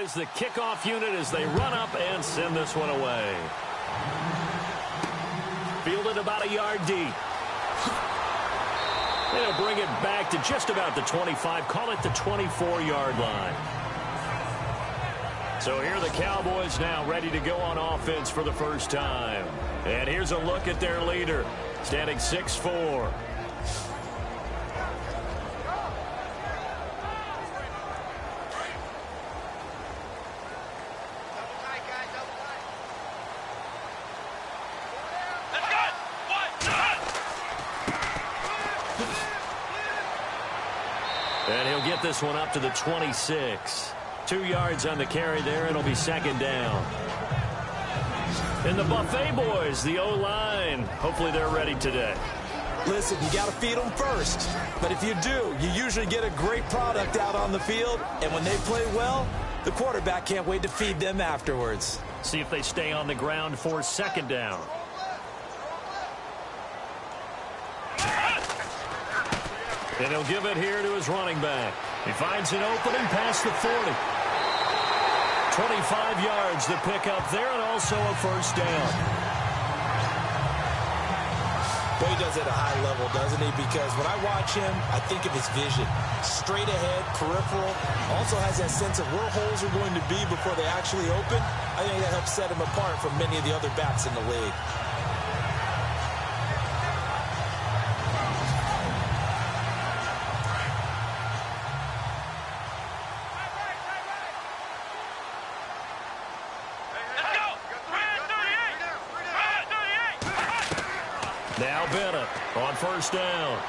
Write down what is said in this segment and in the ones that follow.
is the kickoff unit as they run up and send this one away. Fielded about a yard deep. They'll bring it back to just about the 25. Call it the 24-yard line. So here are the Cowboys now ready to go on offense for the first time. And here's a look at their leader, standing 6'4". And he'll get this one up to the 26. 2 yards on the carry there. It'll be second down. And the Buffet boys, the O-line, hopefully they're ready today. Listen, you got to feed them first. But if you do, you usually get a great product out on the field. And when they play well, the quarterback can't wait to feed them afterwards. See if they stay on the ground for second down. And he'll give it here to his running back. He finds an opening past the 40. 25 yards to pick up there, and also a first down. But he does it at a high level, doesn't he? Because when I watch him, I think of his vision. Straight ahead, peripheral. Also has that sense of where holes are going to be before they actually open. I think that helps set him apart from many of the other backs in the league. Now Bennett on first down.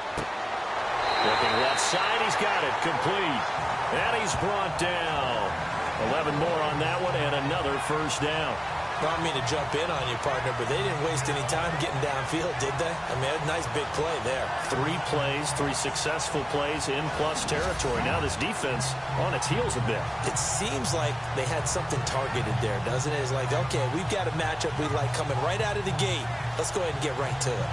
Looking left side, he's got it complete. And he's brought down. 11 more on that one and another first down. I don't mean to jump in on you, partner, but they didn't waste any time getting downfield, did they? I mean, a nice big play there. 3 plays, 3 successful plays in plus territory. Now this defense on its heels a bit. It seems like they had something targeted there, doesn't it? It's like, okay, we've got a matchup we like coming right out of the gate. Let's go ahead and get right to it.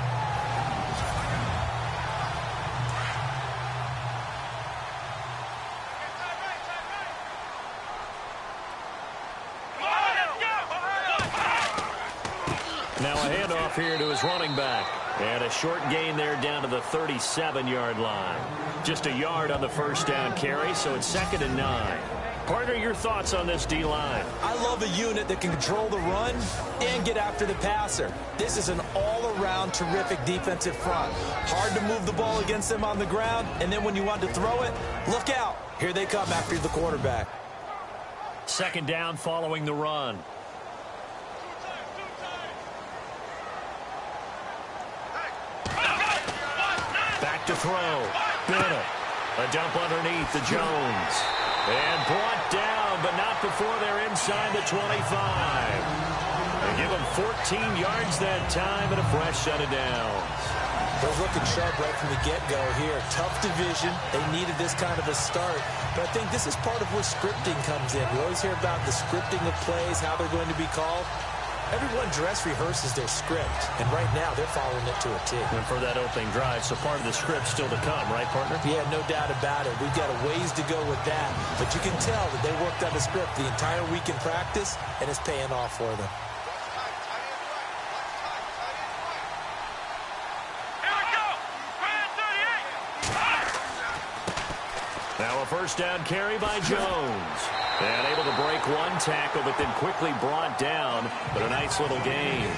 Now a handoff here to his running back. And a short gain there down to the 37-yard line. Just a yard on the first down carry, so it's 2nd and 9. Partner, your thoughts on this D-line? I love a unit that can control the run and get after the passer. This is an all-around terrific defensive front. Hard to move the ball against them on the ground, and then when you want to throw it, look out. Here they come after the quarterback. 2nd down following the run. Back to throw. Bennett. A dump underneath to Jones. And brought down, but not before they're inside the 25. They give him 14 yards that time and a fresh set of downs. They're looking sharp right from the get-go here. Tough division. They needed this kind of a start. But I think this is part of where scripting comes in. We always hear about the scripting of plays, how they're going to be called. Everyone dress rehearses their script, and right now they're following it to a T. And for that opening drive, so part of the script still to come, right, partner? Yeah, no doubt about it. We've got a ways to go with that, but you can tell that they worked on the script the entire week in practice, and it's paying off for them. Now a first down carry by Jones. And able to break one tackle, but then quickly brought down. But a nice little gain.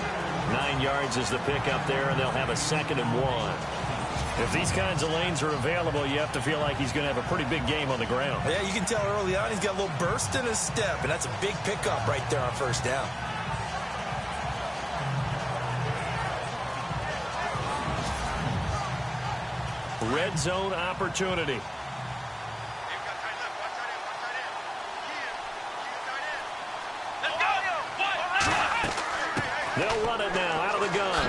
9 yards is the pickup there, and they'll have a 2nd and 1. If these kinds of lanes are available, you have to feel like he's going to have a pretty big game on the ground. Yeah, you can tell early on he's got a little burst in his step, and that's a big pickup right there on first down. Red zone opportunity. They'll run it now out of the gun.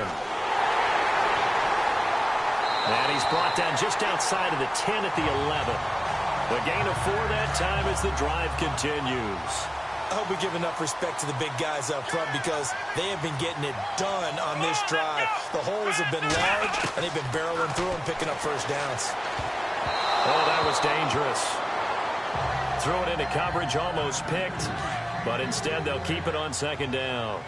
And he's brought down just outside of the 10 at the 11. The gain of 4 that time as the drive continues. I hope we give enough respect to the big guys up front because they have been getting it done on this drive. The holes have been large, and they've been barreling through and picking up first downs. Oh, that was dangerous. Throw it into coverage, almost picked, but instead they'll keep it on second down.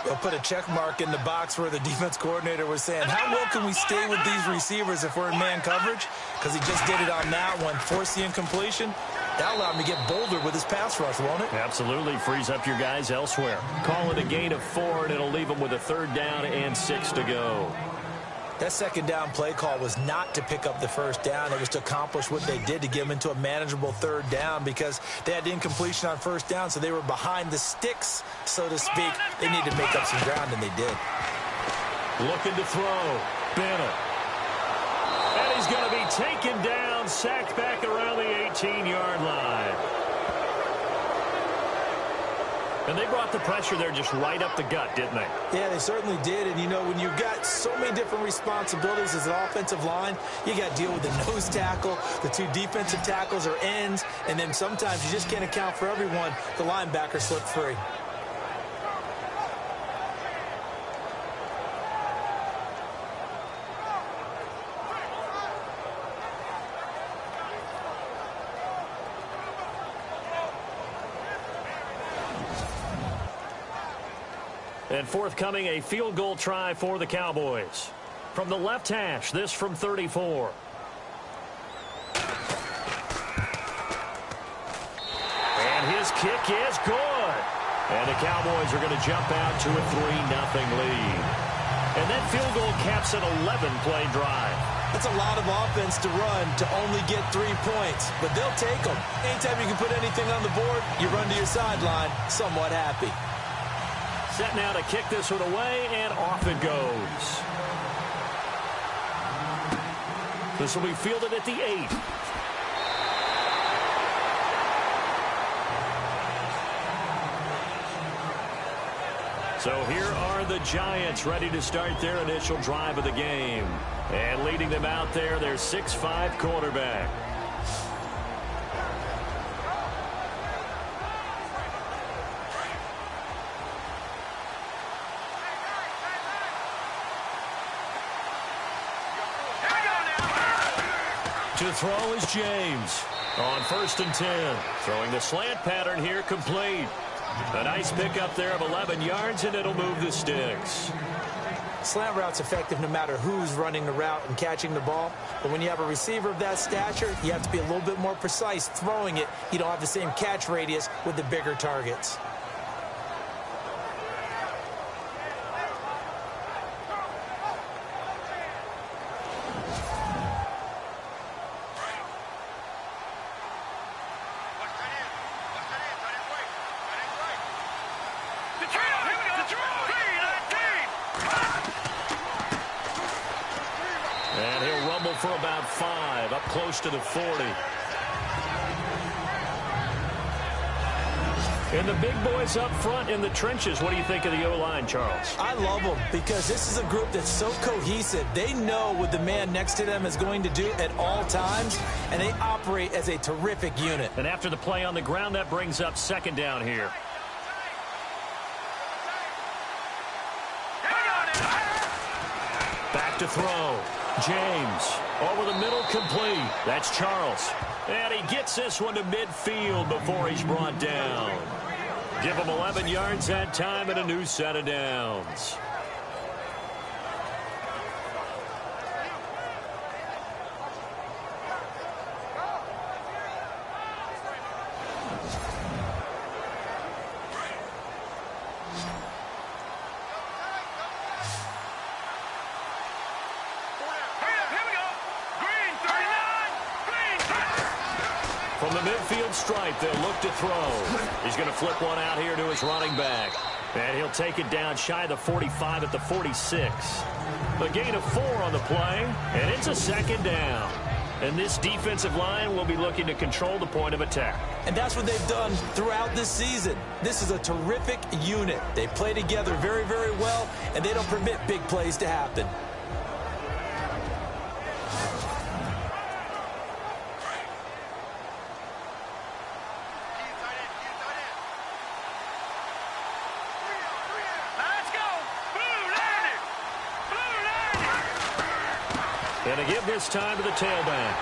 They'll put a check mark in the box where the defense coordinator was saying, how well can we stay with these receivers if we're in man coverage? Because he just did it on that one, forced the incompletion. That allowed him to get bolder with his pass rush, won't it? Absolutely. Frees up your guys elsewhere. Call it a gain of 4, and it'll leave them with a 3rd down and 6 to go. That second down play call was not to pick up the first down. It was to accomplish what they did to get them into a manageable 3rd down because they had the incompletion on first down, so they were behind the sticks, so to speak. They needed to make up some ground, and they did. Looking to throw. Bennett. And he's going to be taken down, sacked back around the 18-yard line. And they brought the pressure there just right up the gut, didn't they? Yeah, they certainly did. And, you know, when you've got so many different responsibilities as an offensive line, you got to deal with the nose tackle, the 2 defensive tackles or ends, and then sometimes you just can't account for everyone. The linebacker slipped free. And forthcoming, a field goal try for the Cowboys. From the left hash, this from 34. And his kick is good. And the Cowboys are going to jump out to a 3-0 lead. And that field goal caps an 11-play drive. That's a lot of offense to run to only get 3 points, but they'll take them. Anytime you can put anything on the board, you run to your sideline somewhat happy. Set now to kick this one away, and off it goes. This will be fielded at the 8. So here are the Giants ready to start their initial drive of the game. And leading them out there, their 6'5" quarterback. To throw is James on 1st and 10. Throwing the slant pattern here, complete. A nice pickup there of 11 yards, and it'll move the sticks. Slant route's effective no matter who's running the route and catching the ball. But when you have a receiver of that stature, you have to be a little bit more precise throwing it. You don't have the same catch radius with the bigger targets. For about 5, up close to the 40. And the big boys up front in the trenches. What do you think of the O-line, Charles? I love them because this is a group that's so cohesive. They know what the man next to them is going to do at all times, and they operate as a terrific unit. And after the play on the ground, that brings up 2nd down here. Back to throw. James over the middle, complete. That's Charles. And he gets this one to midfield before he's brought down. Give him 11 yards that time and a new set of downs. From the midfield stripe, they'll look to throw. He's going to flip one out here to his running back. And he'll take it down shy of the 45 at the 46. A gain of 4 on the play, and it's a 2nd down. And this defensive line will be looking to control the point of attack. And that's what they've done throughout this season. This is a terrific unit. They play together very, very well, and they don't permit big plays to happen. And to give this time to the tailback.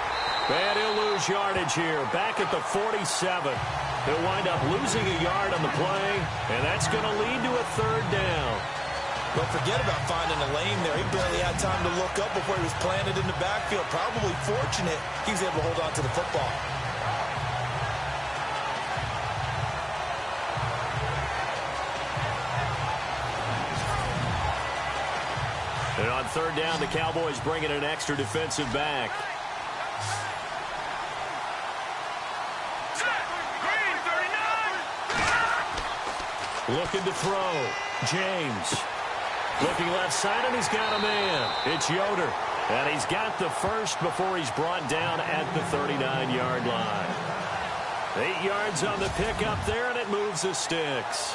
And he'll lose yardage here. Back at the 47. He'll wind up losing a yard on the play, and that's going to lead to a third down. But forget about finding a lane there. He barely had time to look up before he was planted in the backfield. Probably fortunate he was able to hold on to the football. And on third down, the Cowboys bring in an extra defensive back. Looking to throw. James. Looking left side, and he's got a man. It's Yoder. And he's got the first before he's brought down at the 39-yard line. 8 yards on the pickup there, and it moves the sticks.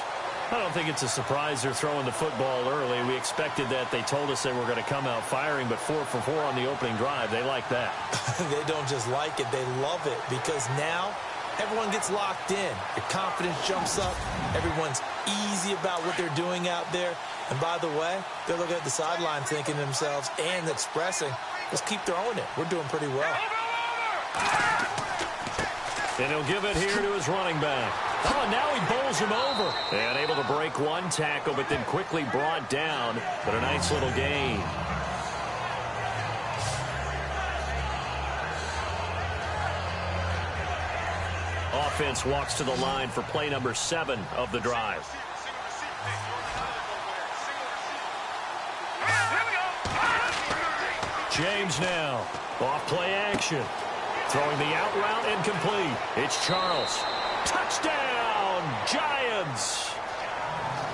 I don't think it's a surprise they're throwing the football early. We expected that. They told us they were going to come out firing, but 4 for 4 on the opening drive. They like that. They don't just like it. They love it because now everyone gets locked in. Your confidence jumps up. Everyone's easy about what they're doing out there. And by the way, they're looking at the sideline thinking to themselves and expressing, let's keep throwing it. We're doing pretty well. And he'll give it here to his running back. Oh, and now he bowls him over. And able to break one tackle, but then quickly brought down. But a nice little gain. Offense walks to the line for play number 7 of the drive. James now. Off play action. Throwing the out route incomplete. It's Charles. Touchdown, Giants.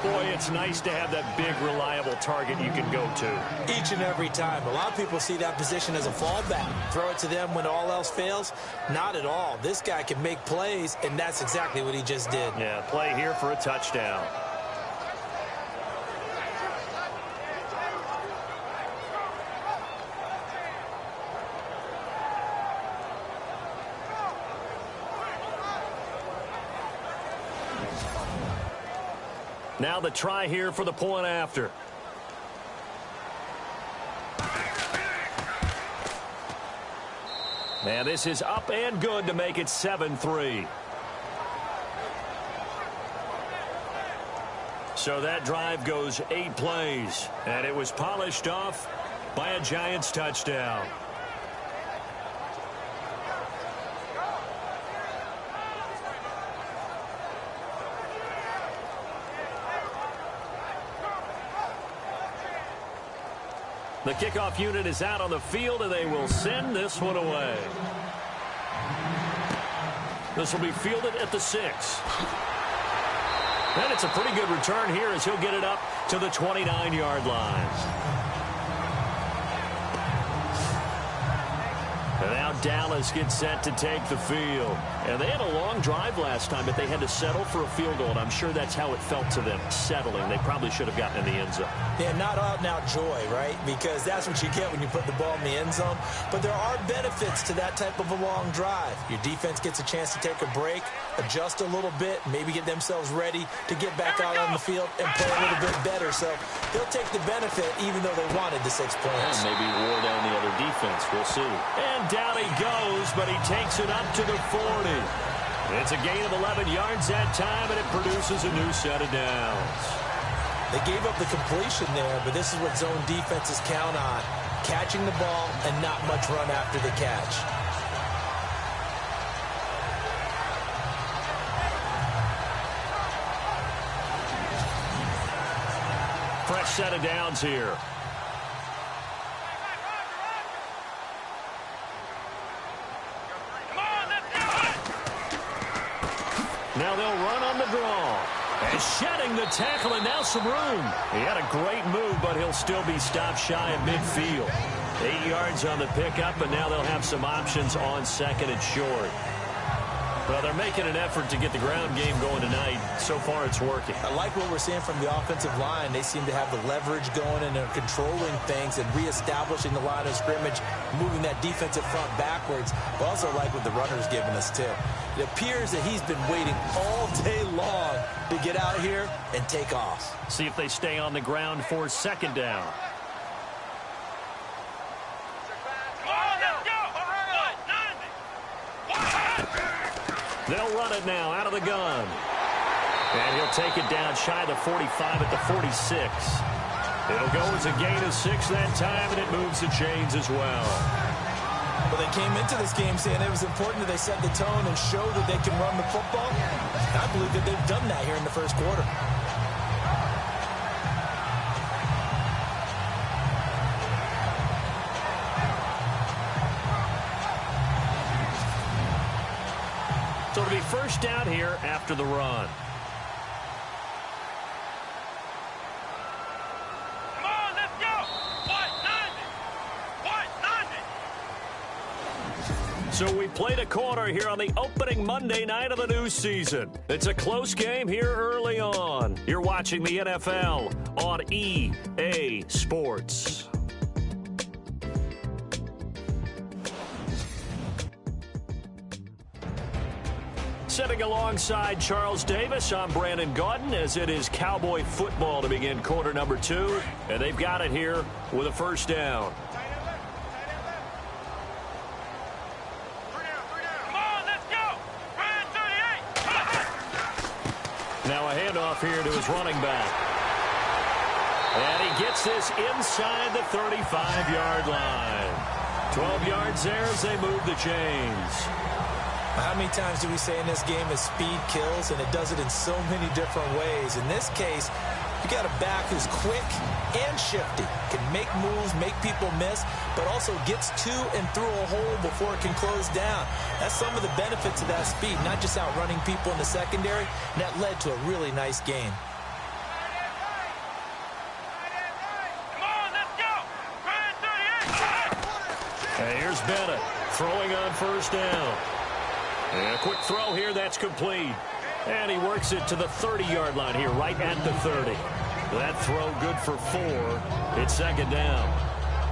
Boy, it's nice to have that big, reliable target you can go to. Each and every time. A lot of people see that position as a fallback. Throw it to them when all else fails. Not at all. This guy can make plays, and that's exactly what he just did. Yeah, play here for a touchdown. Now the try here for the point after. And this is up and good to make it 7-3. So that drive goes 8 plays, and it was polished off by a Giants touchdown. The kickoff unit is out on the field, and they will send this one away. This will be fielded at the 6. And it's a pretty good return here as he'll get it up to the 29-yard line. And now Dallas gets set to take the field. And they had a long drive last time, but they had to settle for a field goal. And I'm sure that's how it felt to them, settling. They probably should have gotten in the end zone. Yeah, not out-and-out joy, right? Because that's what you get when you put the ball in the end zone. But there are benefits to that type of a long drive. Your defense gets a chance to take a break, adjust a little bit, maybe get themselves ready to get back out on the field and play a little bit better. So they'll take the benefit even though they wanted the 6 points. And maybe wore down the other defense. We'll see. And down he goes, but he takes it up to the 40. It's a gain of 11 yards that time, and it produces a new set of downs. They gave up the completion there, but this is what zone defenses count on. Catching the ball and not much run after the catch. Fresh set of downs here. Now they'll run on the draw. And shedding the tackle, and now some room. He had a great move, but he'll still be stopped shy of midfield. 8 yards on the pickup, and now they'll have some options on second and short. Well, they're making an effort to get the ground game going tonight. So far, it's working. I like what we're seeing from the offensive line. They seem to have the leverage going, and they're controlling things and reestablishing the line of scrimmage, moving that defensive front backwards. But also like what the runner's giving us, too. It appears that he's been waiting all day long to get out here and take off. See if they stay on the ground for second down. They'll run it now out of the gun. And he'll take it down shy of the 45 at the 46. It'll go as a gain of 6 that time, and it moves the chains as well. Well, they came into this game saying it was important that they set the tone and show that they can run the football. I believe that they've done that here in the first quarter. So it'll be first down here after the run. Come on, let's go! So we played a quarter here on the opening Monday night of the new season. It's a close game here early on. You're watching the NFL on EA Sports. Sitting alongside Charles Davis, I'm Brandon Gaudin, as it is Cowboy football to begin quarter number 2. And they've got it here with a first down. Come on, let's go! Ryan 38! Now a handoff here to his running back. And he gets this inside the 35-yard line. 12 yards there as they move the chains. How many times do we say in this game that speed kills, and it does it in so many different ways? In this case, you got a back who's quick and shifty, can make moves, make people miss, but also gets to and through a hole before it can close down. That's some of the benefits of that speed, not just outrunning people in the secondary, and that led to a really nice game. Come on, let's go! Ryan 38! And here's Bennett throwing on first down. And a quick throw here, that's complete. And he works it to the 30-yard line here, right at the 30. That throw good for 4. It's second down.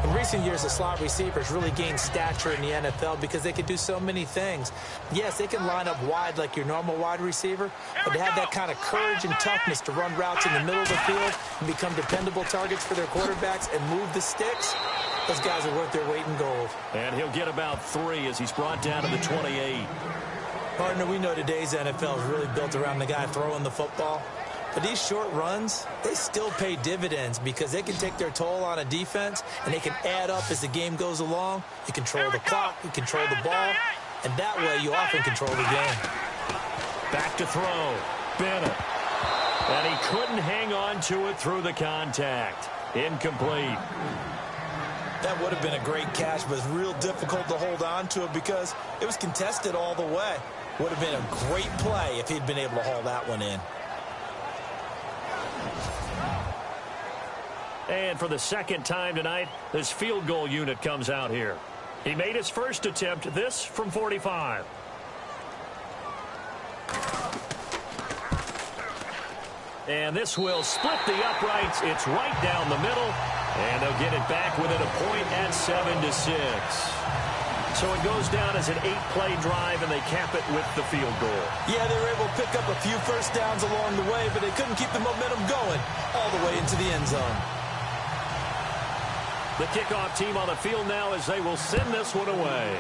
In recent years, the slot receivers really gained stature in the NFL because they can do so many things. Yes, they can line up wide like your normal wide receiver, but to have that kind of courage and toughness to run routes in the middle of the field and become dependable targets for their quarterbacks and move the sticks, those guys are worth their weight in gold. And he'll get about 3 as he's brought down to the 28. Partner, we know today's NFL is really built around the guy throwing the football. But these short runs, they still pay dividends because they can take their toll on a defense, and they can add up as the game goes along. You control the clock, you control the ball, and that way you often control the game. Back to throw. Bennett. And he couldn't hang on to it through the contact. Incomplete. That would have been a great catch, but it's real difficult to hold on to it because it was contested all the way. Would have been a great play if he'd been able to haul that one in. And for the second time tonight, this field goal unit comes out here. He made his first attempt, this from 45. And this will split the uprights. It's right down the middle. And they'll get it back within a point at 7-6. So it goes down as an 8-play drive, and they cap it with the field goal. Yeah, they were able to pick up a few first downs along the way, but they couldn't keep the momentum going all the way into the end zone. The kickoff team on the field now as they will send this one away.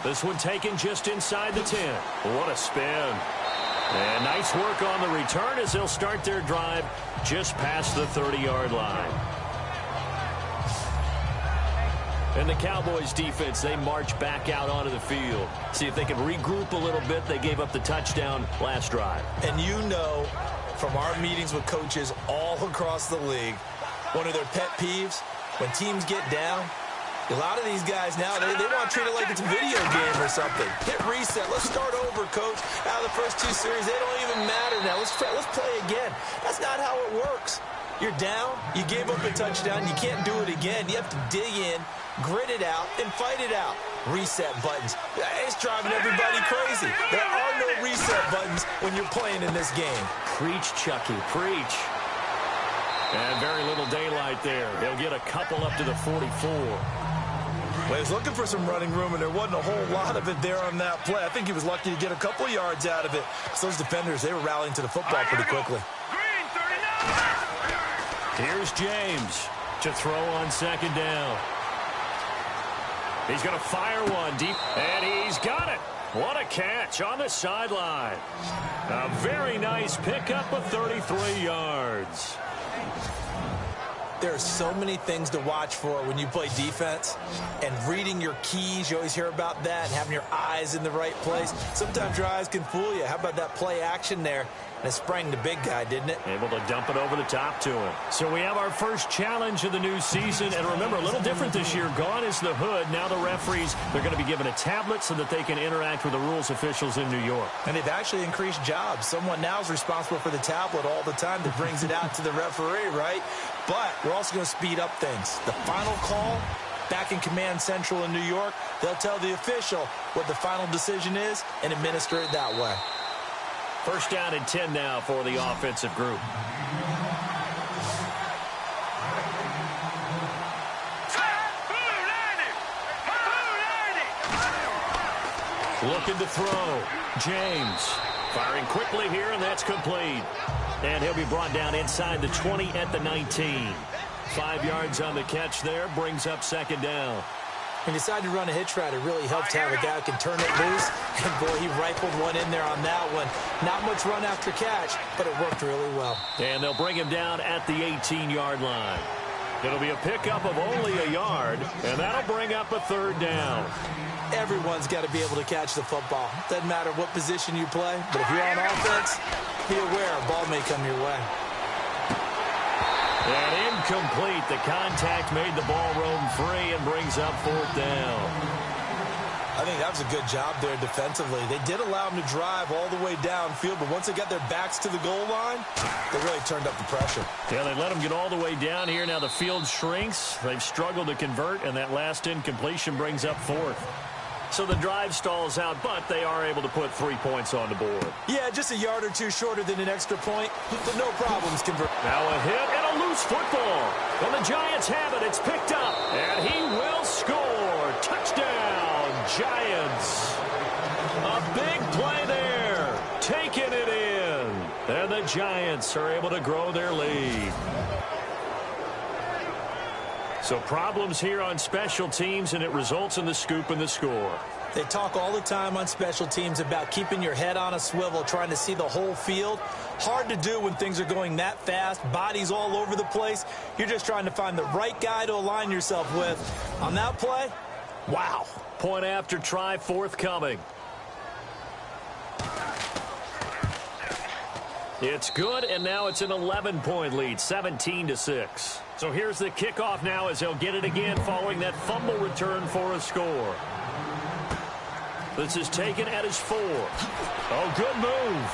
This one taken just inside the 10. What a spin. And nice work on the return as they'll start their drive just past the 30-yard line. And the Cowboys defense, they march back out onto the field. See if they can regroup a little bit. They gave up the touchdown last drive. And you know from our meetings with coaches all across the league, one of their pet peeves, when teams get down, a lot of these guys now, they want to treat it like it's a video game or something. Hit reset. Let's start over, coach. Out of the first 2 series, they don't even matter now. Let's play again. That's not how it works. You're down. You gave up a touchdown. You can't do it again. You have to dig in, grit it out, and fight it out. Reset buttons. It's driving everybody crazy. There are no reset buttons when you're playing in this game. Preach, Chucky. Preach. And very little daylight there. They'll get a couple up to the 44. Well, he was looking for some running room, and there wasn't a whole lot of it there on that play. I think he was lucky to get a couple yards out of it. Because those defenders, they were rallying to the football pretty quickly. Green 39! Here's James to throw on second down. He's going to fire one deep, and he's got it. What a catch on the sideline. A very nice pickup of 33 yards. There are so many things to watch for when you play defense, and reading your keys, you always hear about that, and having your eyes in the right place. Sometimes your eyes can fool you. How about that play action there? And it sprang the big guy, didn't it? Able to dump it over the top to him. So we have our first challenge of the new season. And remember, a little different this year. Gone is the hood. Now the referees, they're going to be given a tablet so that they can interact with the rules officials in New York. And they've actually increased jobs. Someone now is responsible for the tablet all the time that brings it out to the referee, right? But we're also going to speed up things. The final call, back in Command Central in New York, they'll tell the official what the final decision is and administer it that way. First down and 10 now for the offensive group. Looking to throw. James firing quickly here, and that's complete. And he'll be brought down inside the 20 at the 19. 5 yards on the catch there, brings up second down. He decided to run a hitch route. It really helped to have a guy who can turn it loose. And, boy, he rifled one in there on that one. Not much run after catch, but it worked really well. And they'll bring him down at the 18-yard line. It'll be a pickup of only a yard, and that'll bring up a third down. Everyone's got to be able to catch the football. Doesn't matter what position you play, but if you're on offense, be aware a ball may come your way. And incomplete. The contact made the ball roam free and brings up fourth down. I think that was a good job there defensively. They did allow them to drive all the way downfield, but once they got their backs to the goal line, they really turned up the pressure. Yeah, they let them get all the way down here. Now the field shrinks. They've struggled to convert, and that last incompletion brings up fourth. So the drive stalls out, but they are able to put 3 points on the board. Yeah, just a yard or two shorter than an extra point, but no problems convert. Now a hit and a loose football. And the Giants have it. It's picked up, and he will score. Touchdown, Giants. A big play there. Taking it in. And the Giants are able to grow their lead. So problems here on special teams, and it results in the scoop and the score. They talk all the time on special teams about keeping your head on a swivel, trying to see the whole field. Hard to do when things are going that fast, bodies all over the place. You're just trying to find the right guy to align yourself with. On that play, wow. Point after try forthcoming. It's good, and now it's an 11-point lead, 17-6. So here's the kickoff now as they'll get it again following that fumble return for a score. This is taken at his 4. Oh, good move.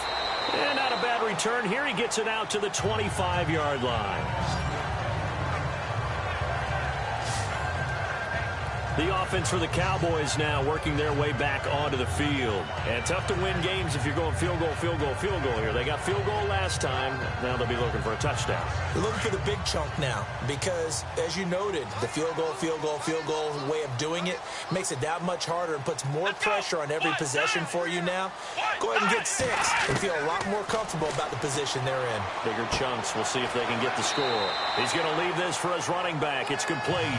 And not a bad return. Here he gets it out to the 25-yard line. The offense for the Cowboys now working their way back onto the field. And tough to win games if you're going field goal, field goal, field goal here. They got field goal last time. Now they'll be looking for a touchdown. They're looking for the big chunk now because, as you noted, the field goal way of doing it makes it that much harder and puts more pressure on every possession for you now. Go ahead and get 6 and feel a lot more comfortable about the position they're in. Bigger chunks. We'll see if they can get the score. He's going to leave this for his running back. It's complete.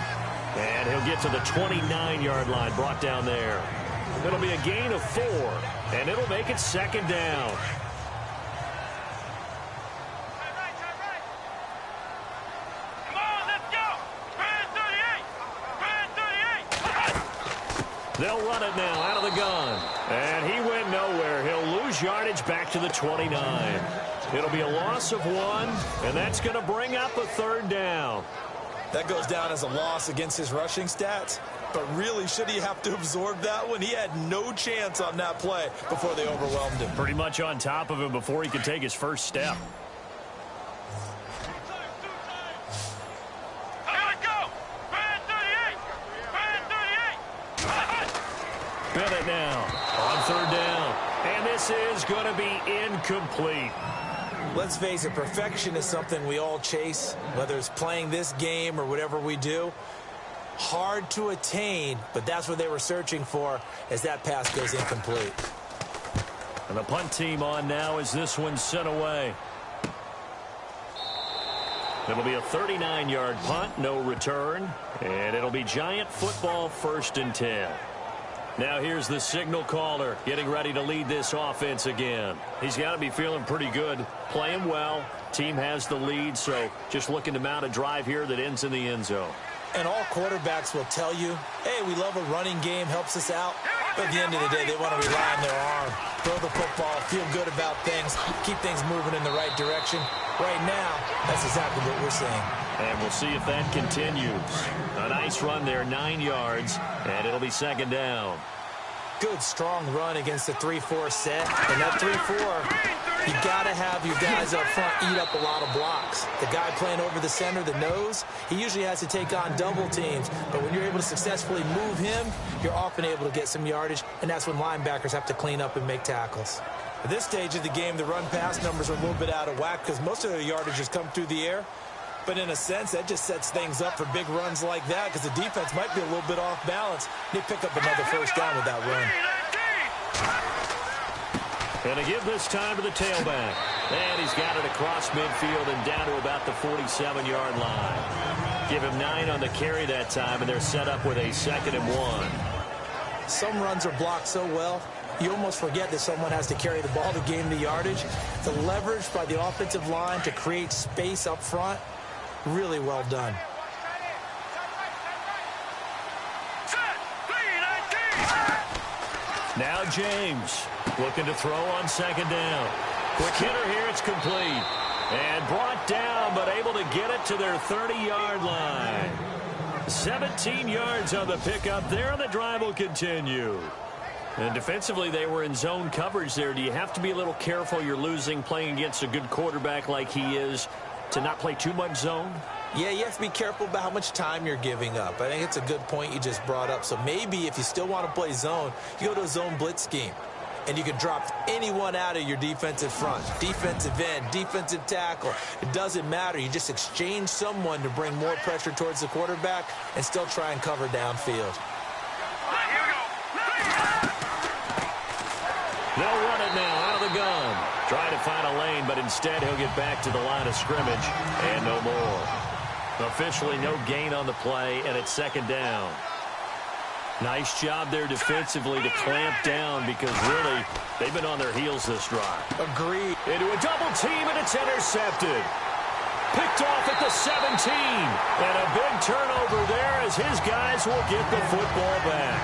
And he'll get to the 29-yard line, brought down there. It'll be a gain of 4, and it'll make it second down. Come on, let's go. Brand 38. They'll run it now out of the gun. And he went nowhere. He'll lose yardage back to the 29. It'll be a loss of 1, and that's going to bring up a third down. That goes down as a loss against his rushing stats. But really, should he have to absorb that one? He had no chance on that play before they overwhelmed him. Pretty much on top of him before he could take his first step. Gotta go. Brand 38. Brand 38. Bennett now on third down. And this is going to be incomplete. Let's face it, perfection is something we all chase, whether it's playing this game or whatever we do. Hard to attain, but that's what they were searching for as that pass goes incomplete. And the punt team on now as this one's sent away. It'll be a 39-yard punt, no return. And it'll be Giant football, 1st and 10. Now here's the signal caller getting ready to lead this offense again. He's got to be feeling pretty good, playing well. Team has the lead, so just looking to mount a drive here that ends in the end zone. And all quarterbacks will tell you, hey, we love a running game, helps us out. But at the end of the day, they want to rely on their arm, throw the football, feel good about things, keep things moving in the right direction. Right now, that's exactly what we're seeing. And we'll see if that continues. A nice run there, 9 yards, and it'll be 2nd down. Good, strong run against the 3-4 set. And that 3-4, you got to have your guys up front eat up a lot of blocks. The guy playing over the center, the nose, he usually has to take on double teams. But when you're able to successfully move him, you're often able to get some yardage, and that's when linebackers have to clean up and make tackles. At this stage of the game, the run-pass numbers are a little bit out of whack because most of their yardage has come through the air. But in a sense, that just sets things up for big runs like that because the defense might be a little bit off balance. They pick up another 1st down with that run. And to give this time to the tailback. And he's got it across midfield and down to about the 47-yard line. Give him 9 on the carry that time, and they're set up with a 2nd and 1. Some runs are blocked so well, you almost forget that someone has to carry the ball to gain the yardage. The leverage by the offensive line to create space up front, really well done. Now James looking to throw on 2nd down. Quick hitter here, it's complete. And brought down, but able to get it to their 30-yard line. 17 yards on the pickup there, and the drive will continue. And defensively, they were in zone coverage there. Do you have to be a little careful? You're losing, playing against a good quarterback like he is, to not play too much zone? Yeah, you have to be careful about how much time you're giving up. I think it's a good point you just brought up. So maybe if you still want to play zone, you go to a zone blitz scheme. And you can drop anyone out of your defensive front. Defensive end, defensive tackle. It doesn't matter. You just exchange someone to bring more pressure towards the quarterback and still try and cover downfield. They'll run it now out of the gun. Trying to find a lane, but instead he'll get back to the line of scrimmage and no more. Officially no gain on the play, and it's 2nd down. Nice job there defensively to clamp down because really they've been on their heels this drive. Agreed. Into a double team, and it's intercepted. Picked off at the 17. And a big turnover there as his guys will get the football back.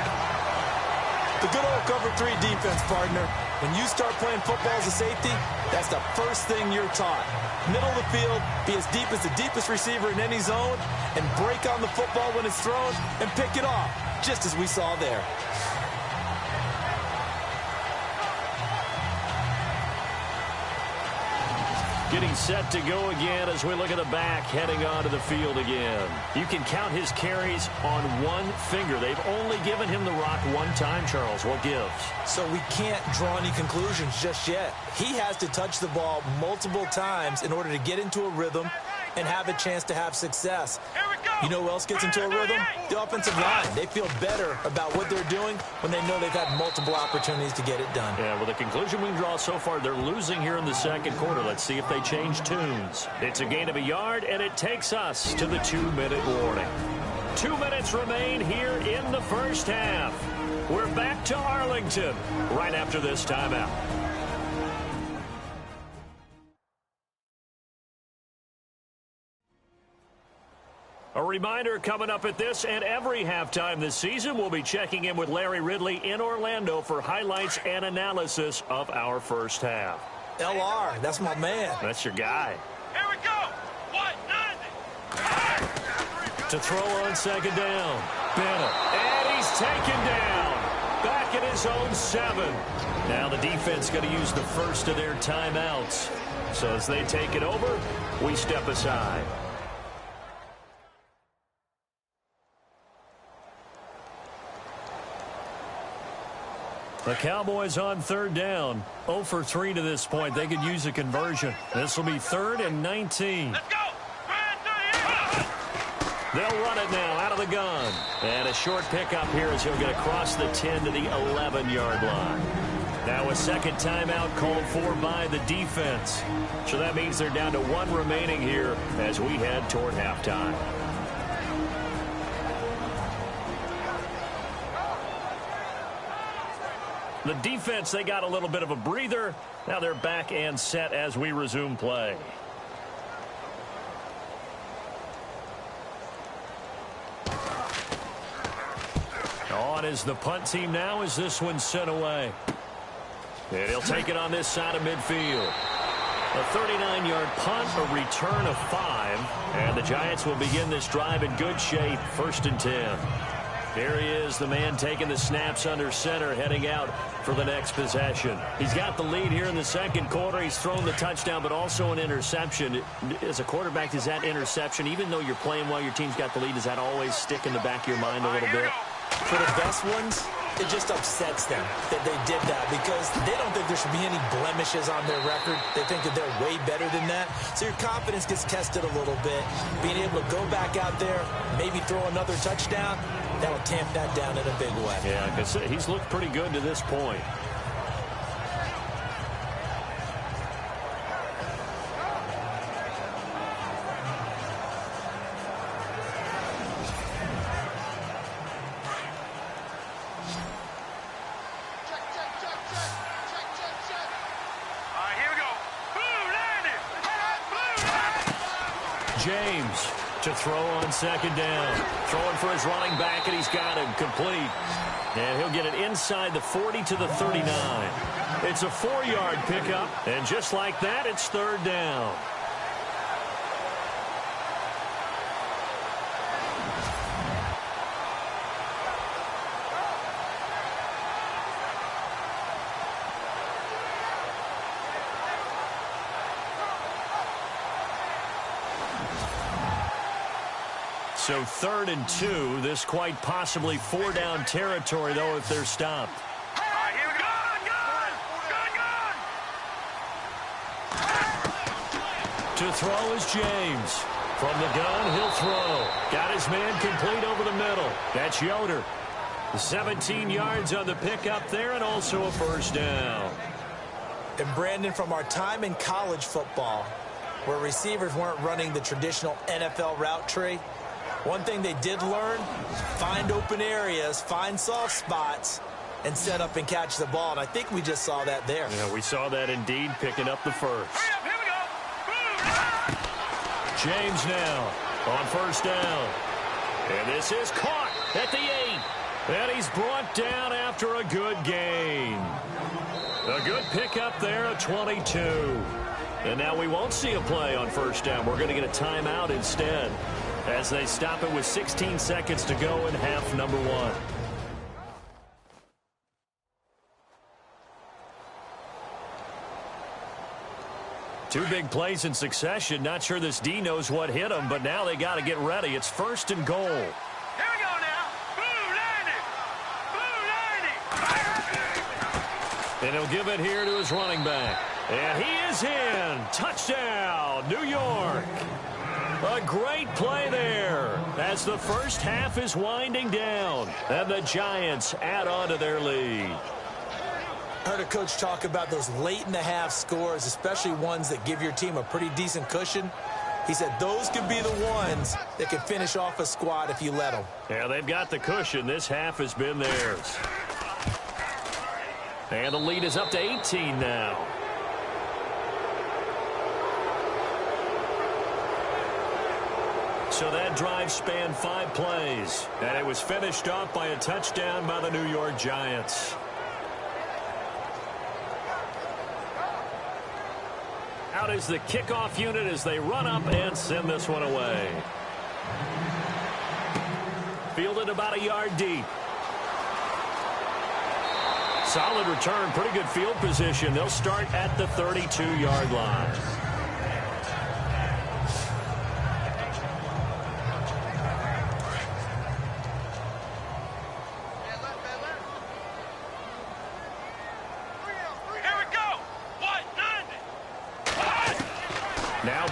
The good old cover 3 defense, partner. When you start playing football as a safety, that's the first thing you're taught. Middle of the field, be as deep as the deepest receiver in any zone, and break on the football when it's thrown and pick it off, just as we saw there. Getting set to go again as we look at the back heading onto the field again. You can count his carries on one finger. They've only given him the rock one time, Charles. What gives? So we can't draw any conclusions just yet. He has to touch the ball multiple times in order to get into a rhythm and have a chance to have success. You know who else gets into a rhythm? The offensive line. They feel better about what they're doing when they know they've had multiple opportunities to get it done. Yeah, well, the conclusion we can draw so far, they're losing here in the 2nd quarter. Let's see if they change tunes. It's a gain of a yard, and it takes us to the 2-minute warning. 2 minutes remain here in the 1st half. We're back to Arlington right after this timeout. A reminder coming up at this and every halftime this season, we'll be checking in with Larry Ridley in Orlando for highlights and analysis of our 1st half. LR, that's my man. That's your guy. Here we go. 1-0. To throw on 2nd down. Bennett. And he's taken down. Back at his own 7. Now the defense going to use the first of their timeouts. So as they take it over, we step aside. The Cowboys on 3rd down. 0 for 3 to this point. They could use a conversion. This will be 3rd and 19. Let's go. They'll run it now out of the gun. And a short pickup here as he'll get across the 10 to the 11-yard line. Now a second timeout called for by the defense. So that means they're down to one remaining here as we head toward halftime. The defense, they got a little bit of a breather. Now they're back and set as we resume play. On is the punt team now as this one's sent away. And he'll take it on this side of midfield. A 39-yard punt, a return of 5. And the Giants will begin this drive in good shape, 1st and 10. Here he is, the man taking the snaps under center, heading out for the next possession. He's got the lead here in the second quarter. He's thrown the touchdown, but also an interception. As a quarterback, does that interception, even though you're playing while your team's got the lead, does that always stick in the back of your mind a little bit? For the best ones, it just upsets them that they did that because they don't think there should be any blemishes on their record. They think that they're way better than that. So your confidence gets tested a little bit. Being able to go back out there, maybe throw another touchdown, that'll tamp that down in a big way. Yeah, because he's looked pretty good to this point. James to throw on second down. Throwing for his running back, and he's got him complete. And he'll get it inside the 40 to the 39. It's a 4-yard pickup, and just like that, it's 3rd down. So 3rd and 2. This quite possibly 4-down territory, though, if they're stopped. Here we go. To throw is James. From the gun, he'll throw. Got his man complete over the middle. That's Yoder. 17 yards on the pickup there, and also a 1st down. And Brandon, from our time in college football, where receivers weren't running the traditional NFL route tree, one thing they did learn, find open areas, find soft spots, and set up and catch the ball. And I think we just saw that there. Yeah, we saw that indeed, picking up the first. Here we go. James now on 1st down. And this is caught at the 8. And he's brought down after a good gain. A good pickup there at 22. And now we won't see a play on 1st down. We're going to get a timeout instead, as they stop it with 16 seconds to go in half number 1. Two big plays in succession. Not sure this D knows what hit him, but now they got to get ready. It's 1st and goal. Here we go now. Blue 90. And he'll give it here to his running back. And he is in. Touchdown, New York. A great play there as the first half is winding down. And the Giants add on to their lead. Heard a coach talk about those late-in-the-half scores, especially ones that give your team a pretty decent cushion. He said those could be the ones that can finish off a squad if you let them. Yeah, they've got the cushion. This half has been theirs. And the lead is up to 18 now. So that drive spanned 5 plays, and it was finished off by a touchdown by the New York Giants. Out is the kickoff unit as they run up and send this one away. Fielded about a yard deep. Solid return, pretty good field position. They'll start at the 32-yard line.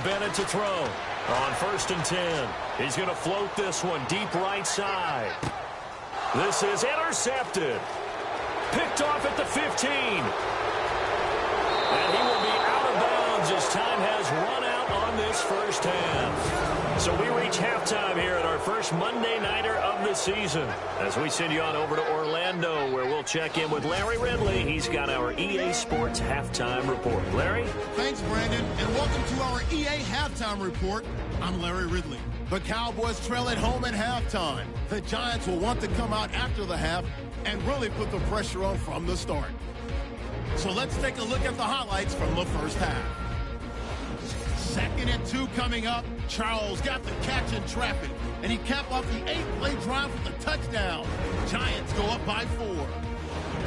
Bennett to throw on 1st and 10. He's going to float this one deep right side. This is intercepted. Picked off at the 15. And he will be out of bounds as time has run out on this first half. So we reach halftime here at our first Monday Nighter of the season. As we send you on over to Orlando, where we'll check in with Larry Ridley. He's got our EA Sports Halftime Report. Larry? Thanks, Brandon, and welcome to our EA Halftime Report. I'm Larry Ridley. The Cowboys trail at home at halftime. The Giants will want to come out after the half and really put the pressure on from the start. So let's take a look at the highlights from the first half. 2nd and 2 coming up. Charles got the catch in traffic, and he capped off the 8-play drive with a touchdown. Giants go up by 4.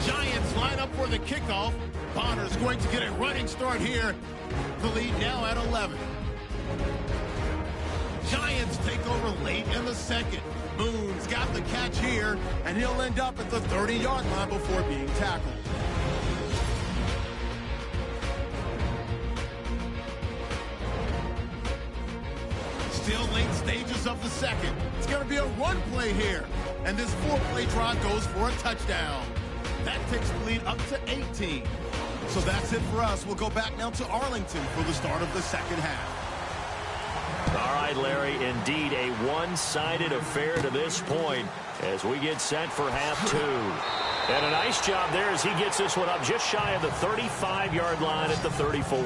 Giants line up for the kickoff. Bonner's going to get a running start here. The lead now at 11. Giants take over late in the 2nd. Boone's got the catch here, and he'll end up at the 30-yard line before being tackled. Still late stages of the 2nd. It's going to be a run play here, and this 4-play drive goes for a touchdown. That takes the lead up to 18. So that's it for us. We'll go back now to Arlington for the start of the second half. All right, Larry, indeed a one-sided affair to this point as we get set for half 2. And a nice job there as he gets this one up just shy of the 35-yard line at the 34.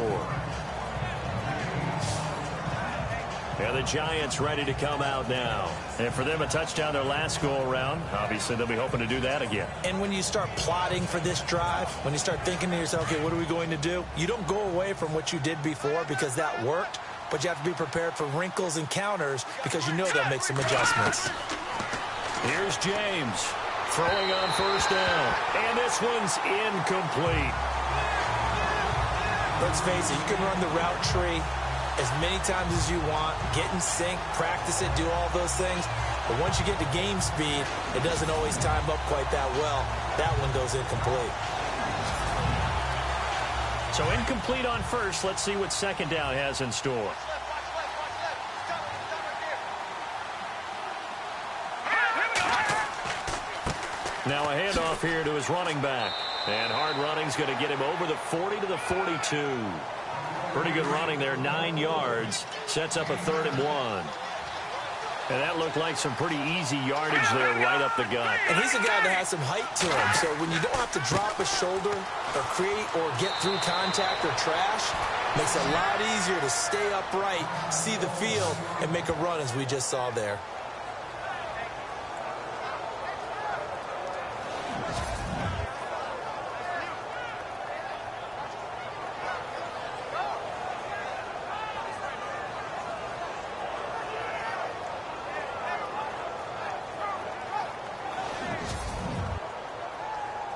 And the Giants ready to come out now. And for them, a touchdown their last go-around. Obviously, they'll be hoping to do that again. And when you start plotting for this drive, when you start thinking to yourself, okay, what are we going to do? You don't go away from what you did before because that worked. But you have to be prepared for wrinkles and counters because you know they'll make some adjustments. Here's James throwing on first down. And this one's incomplete. Let's face it, you can run the route tree as many times as you want, get in sync, practice it, do all those things. But once you get to game speed, it doesn't always time up quite that well. That one goes incomplete. So incomplete on first. Let's see what second down has in store. Now a handoff here to his running back. And hard running's going to get him over the 40 to the 42. Pretty good running there, 9 yards. Sets up a 3rd and 1. And that looked like some pretty easy yardage there right up the gut. And he's a guy that has some height to him. So when you don't have to drop a shoulder or create or get through contact or trash, makes it a lot easier to stay upright, see the field, and make a run as we just saw there.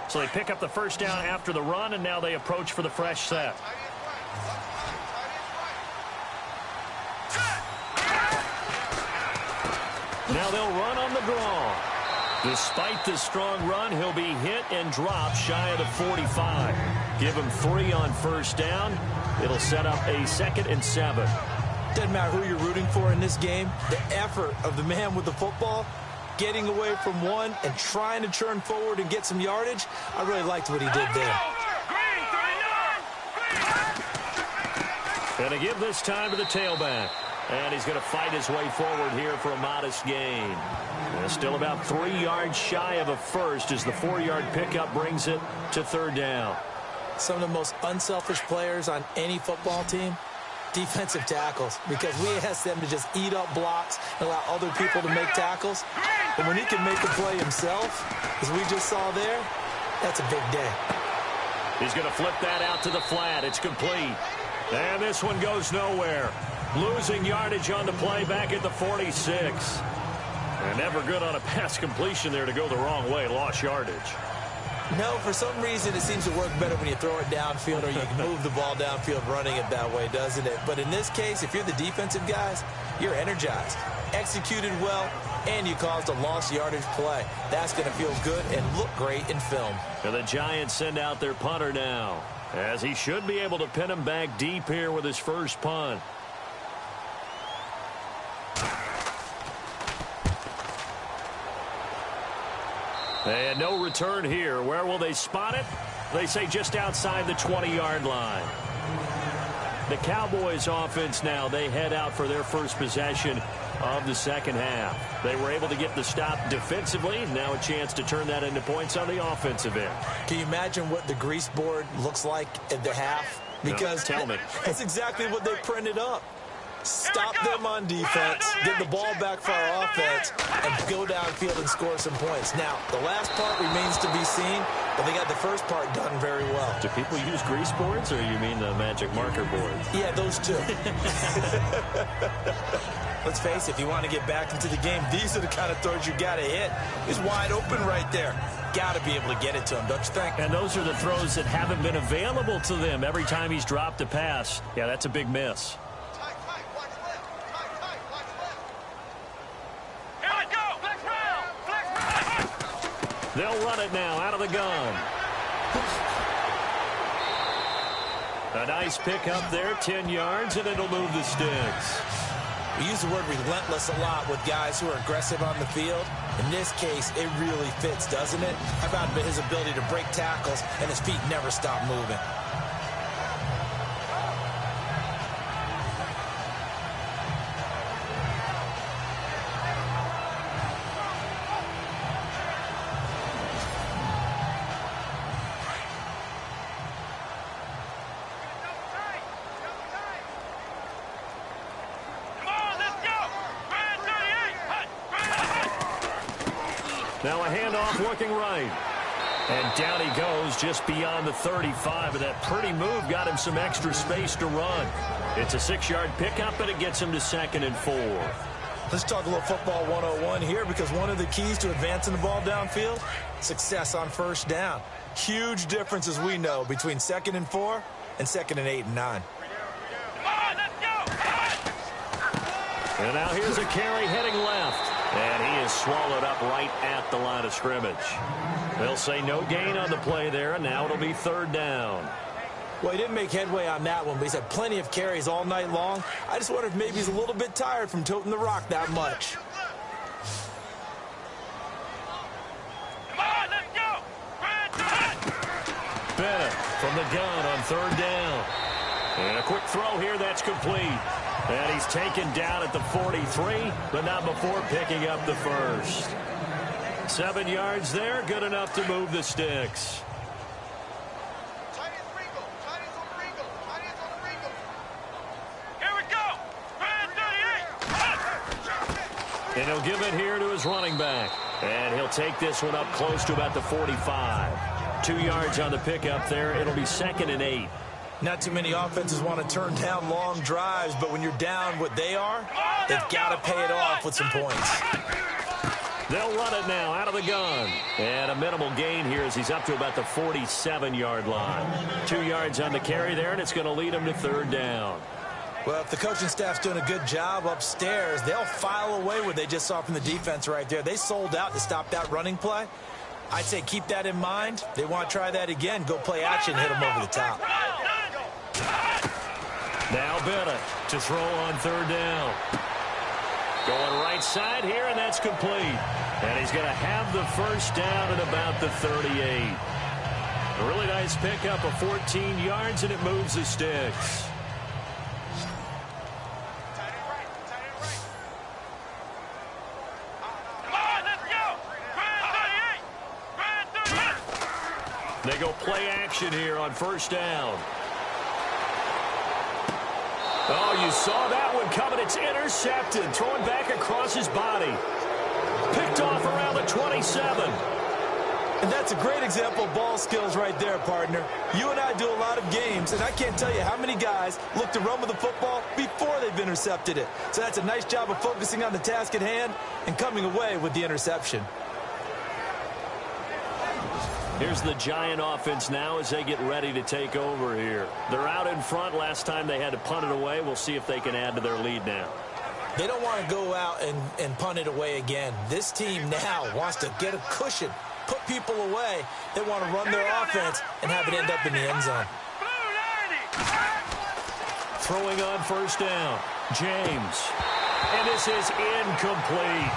So they pick up the first down after the run, and now they approach for the fresh set. Now they'll run on the draw. Despite the strong run, he'll be hit and dropped shy of the 45. Give him 3 on first down. It'll set up a 2nd and 7. Doesn't matter who you're rooting for in this game. The effort of the man with the football, getting away from one and trying to turn forward and get some yardage. I really liked what he did there. Going to give this time to the tailback. And he's going to fight his way forward here for a modest gain. And still about 3 yards shy of a first as the 4-yard pickup brings it to 3rd down. Some of the most unselfish players on any football team, defensive tackles, because we ask them to just eat up blocks and allow other people to make tackles. But when he can make a play himself, as we just saw there, that's a big day. He's going to flip that out to the flat. It's complete. And this one goes nowhere. Losing yardage on the play back at the 46. And never good on a pass completion there to go the wrong way. Lost yardage. No, for some reason it seems to work better when you throw it downfield or you can move the ball downfield running it that way, doesn't it? But in this case, if you're the defensive guys, you're energized, executed well, and you caused a lost yardage play. That's going to feel good and look great in film. And the Giants send out their punter now, as he should be able to pin him back deep here with his first punt. And no return here. Where will they spot it? They say just outside the 20-yard line. The Cowboys offense now, they head out for their first possession of the second half. They were able to get the stop defensively. Now a chance to turn that into points on the offensive end. Can you imagine what the grease board looks like at the half? Because no, tell me. That's exactly what they printed up. Stop them on defense, get the ball back for our offense, and go downfield and score some points. Now, the last part remains to be seen, but they got the first part done very well. Do people use grease boards, or you mean the magic marker boards? Yeah, those two. Let's face it, if you want to get back into the game, these are the kind of throws you got to hit. He's wide open right there. Got to be able to get it to him, don't you think? And those are the throws that haven't been available to them every time he's dropped a pass. Yeah, that's a big miss. They'll run it now out of the gun. A nice pickup there, 10 yards, and it'll move the sticks. We use the word relentless a lot with guys who are aggressive on the field. In this case, it really fits, doesn't it? How about his ability to break tackles and his feet never stop moving? Now a handoff looking right. And down he goes just beyond the 35. And that pretty move got him some extra space to run. It's a 6-yard pickup, and it gets him to 2nd and 4. Let's talk a little football 101 here, because one of the keys to advancing the ball downfield, success on first down. Huge difference, as we know, between 2nd and 4 and 2nd and 8 and 9. And now here's a carry heading left. And he is swallowed up right at the line of scrimmage. They'll say no gain on the play there, and now it'll be 3rd down. Well, he didn't make headway on that one, but he's had plenty of carries all night long. I just wonder if maybe he's a little bit tired from toting the rock that much. Come on, let's go! Bennett from the gun on 3rd down. And a quick throw here that's complete. And he's taken down at the 43, but not before picking up the first. 7 yards there, good enough to move the sticks. Here we go! And he'll give it here to his running back. And he'll take this one up close to about the 45. 2 yards on the pickup there. It'll be 2nd and 8. Not too many offenses want to turn down long drives, but when you're down what they are, they've got to pay it off with some points. They'll run it now out of the gun. And a minimal gain here as he's up to about the 47-yard line. 2 yards on the carry there, and it's going to lead him to 3rd down. Well, if the coaching staff's doing a good job upstairs, they'll file away what they just saw from the defense right there. They sold out to stop that running play. I'd say keep that in mind. They want to try that again. Go play action, hit them over the top. Now Bennett to throw on 3rd down. Going right side here, and that's complete. And he's going to have the first down at about the 38. A really nice pickup of 14 yards, and it moves the sticks. They go play action here on 1st down. Oh, you saw that one coming. It's intercepted. Throwing back across his body. Picked off around the 27. And that's a great example of ball skills right there, partner. You and I do a lot of games, and I can't tell you how many guys look to run with the football before they've intercepted it. So that's a nice job of focusing on the task at hand and coming away with the interception. Here's the Giant offense now as they get ready to take over here. They're out in front. Last time they had to punt it away. We'll see if they can add to their lead now. They don't want to go out and punt it away again. This team now wants to get a cushion, put people away. They want to run their offense and have it end up in the end zone. Throwing on 1st down. James. And this is incomplete.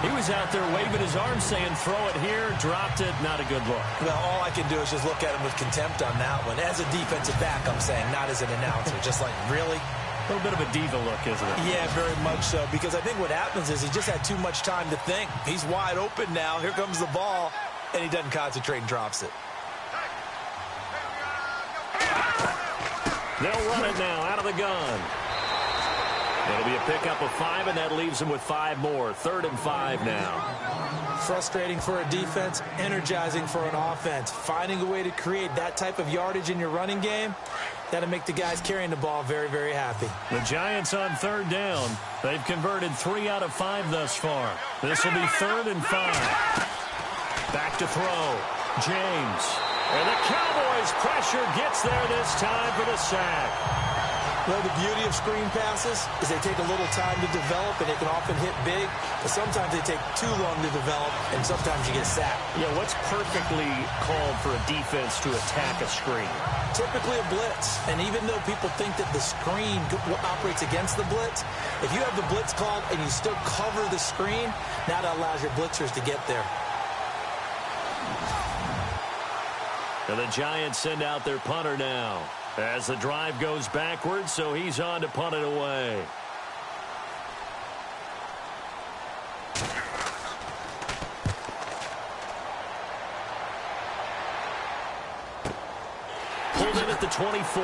He was out there waving his arms saying, throw it here, dropped it, not a good look. Well, all I can do is just look at him with contempt on that one. As a defensive back, I'm saying, not as an announcer. Just like, really? A little bit of a diva look, isn't it? Yeah, very much so, because I think what happens is he just had too much time to think. He's wide open now. Here comes the ball, and he doesn't concentrate and drops it. They'll run it now out of the gun. It'll be a pickup of 5, and that leaves them with 5 more. 3rd and 5 now. Frustrating for a defense, energizing for an offense. Finding a way to create that type of yardage in your running game, that'll make the guys carrying the ball very, very happy. The Giants on 3rd down. They've converted 3 out of 5 thus far. This will be 3rd and 5. Back to throw. James. And the Cowboys' pressure gets there this time for the sack. Well, the beauty of screen passes is they take a little time to develop, and they can often hit big, but sometimes they take too long to develop, and sometimes you get sacked. Yeah, what's perfectly called for a defense to attack a screen? Typically a blitz, and even though people think that the screen operates against the blitz, if you have the blitz called and you still cover the screen, now that allows your blitzers to get there. And the Giants send out their punter now as the drive goes backwards, so he's on to punt it away. Pulled in at the 24.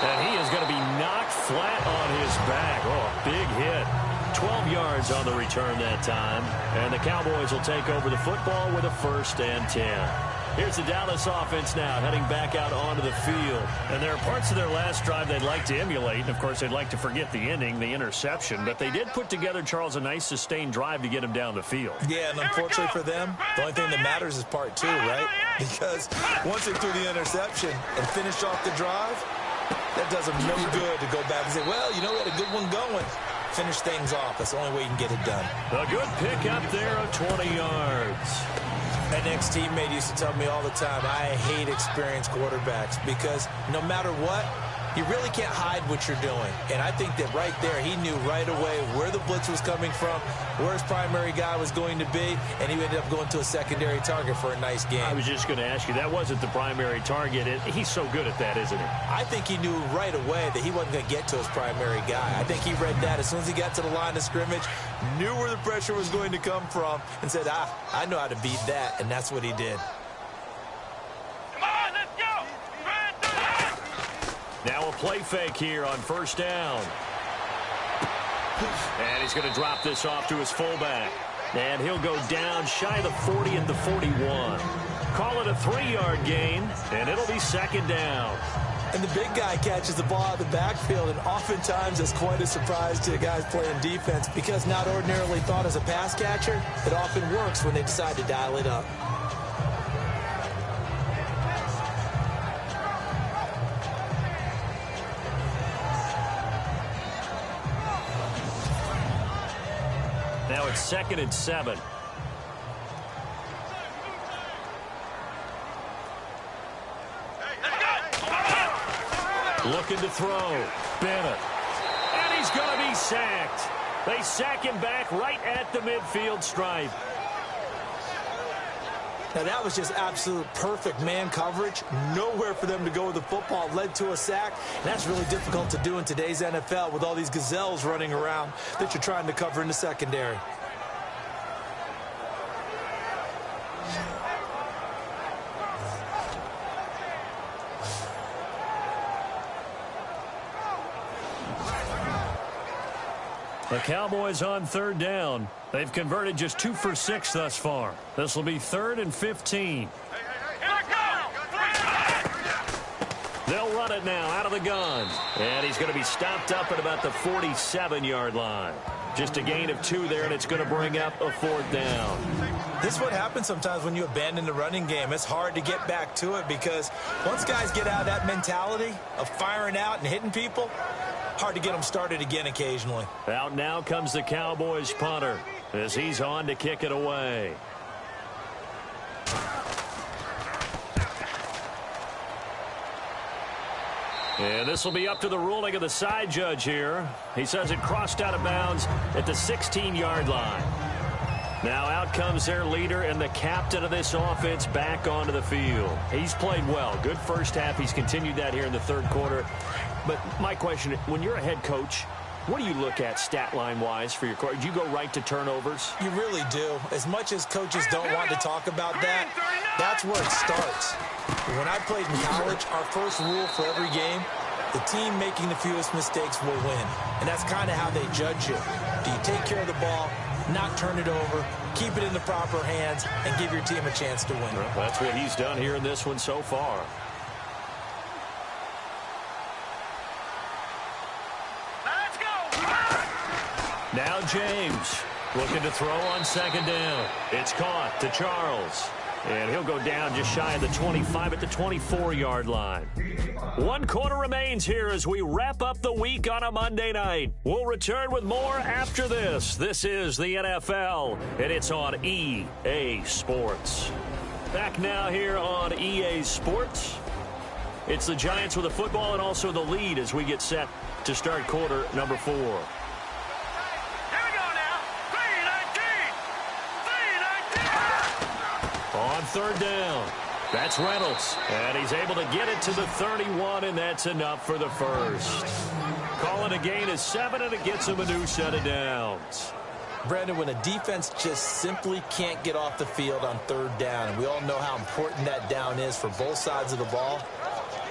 And he is going to be knocked flat on his back. Oh, big hit. 12 yards on the return that time. And the Cowboys will take over the football with a 1st and 10. Here's the Dallas offense now, heading back out onto the field. And there are parts of their last drive they'd like to emulate. And, of course, they'd like to forget the ending, the interception. But they did put together, Charles, a nice sustained drive to get him down the field. Yeah, and unfortunately for them, the only thing that matters is part 2, right? Because once they threw the interception and finished off the drive, that does them no good to go back and say, well, you know, we had a good one going. Finish things off. That's the only way you can get it done. A good pick up there of 20 yards. An ex-teammate used to tell me all the time, I hate experienced quarterbacks because no matter what, you really can't hide what you're doing. And I think that right there, he knew right away where the blitz was coming from, where his primary guy was going to be, and he ended up going to a secondary target for a nice game. I was just going to ask you, that wasn't the primary target. He's so good at that, isn't he? I think he knew right away that he wasn't going to get to his primary guy. I think he read that as soon as he got to the line of scrimmage, knew where the pressure was going to come from, and said, I know how to beat that, and that's what he did. Now a play fake here on 1st down. And he's going to drop this off to his fullback. And he'll go down shy of the 40 at the 41. Call it a 3-yard gain, and it'll be 2nd down. And the big guy catches the ball out of the backfield, and oftentimes it's quite a surprise to the guys playing defense because not ordinarily thought as a pass catcher, it often works when they decide to dial it up. Now it's 2nd and 7. Looking to throw. Bennett. And he's going to be sacked. They sack him back right at the midfield stripe. Now, that was just absolute perfect man coverage. Nowhere for them to go with the football. Led to a sack. And that's really difficult to do in today's NFL with all these gazelles running around that you're trying to cover in the secondary. The Cowboys on 3rd down. They've converted just 2 for 6 thus far. This will be 3rd and 15. They'll run it now out of the gun. And he's going to be stopped up at about the 47-yard line. Just a gain of 2 there, and it's going to bring up a 4th down. This is what happens sometimes when you abandon the running game. It's hard to get back to it because once guys get out of that mentality of firing out and hitting people, hard to get them started again occasionally. Out now comes the Cowboys punter as he's on to kick it away. And this will be up to the ruling of the side judge here. He says it crossed out of bounds at the 16-yard line. Now out comes their leader and the captain of this offense back onto the field. He's played well. Good first half. He's continued that here in the third quarter. But my question, when you're a head coach, what do you look at stat line-wise for your coach? Do you go right to turnovers? You really do. As much as coaches don't want to talk about that, that's where it starts. When I played in college, our first rule for every game, the team making the fewest mistakes will win. And that's kind of how they judge you. Do you take care of the ball, not turn it over, keep it in the proper hands, and give your team a chance to win? Well, that's what he's done here in this one so far. Now James looking to throw on second down. It's caught to Charles. And he'll go down just shy of the 25 at the 24-yard line. 1 quarter remains here as we wrap up the week on a Monday night. We'll return with more after this. This is the NFL, and it's on EA Sports. Back now here on EA Sports. It's the Giants with the football and also the lead as we get set to start quarter number 4. On third down, that's Reynolds, and he's able to get it to the 31, and that's enough for the first. Calling a gain of 7, and it gets him a new set of downs. Brandon, when a defense just simply can't get off the field on third down, and we all know how important that down is for both sides of the ball,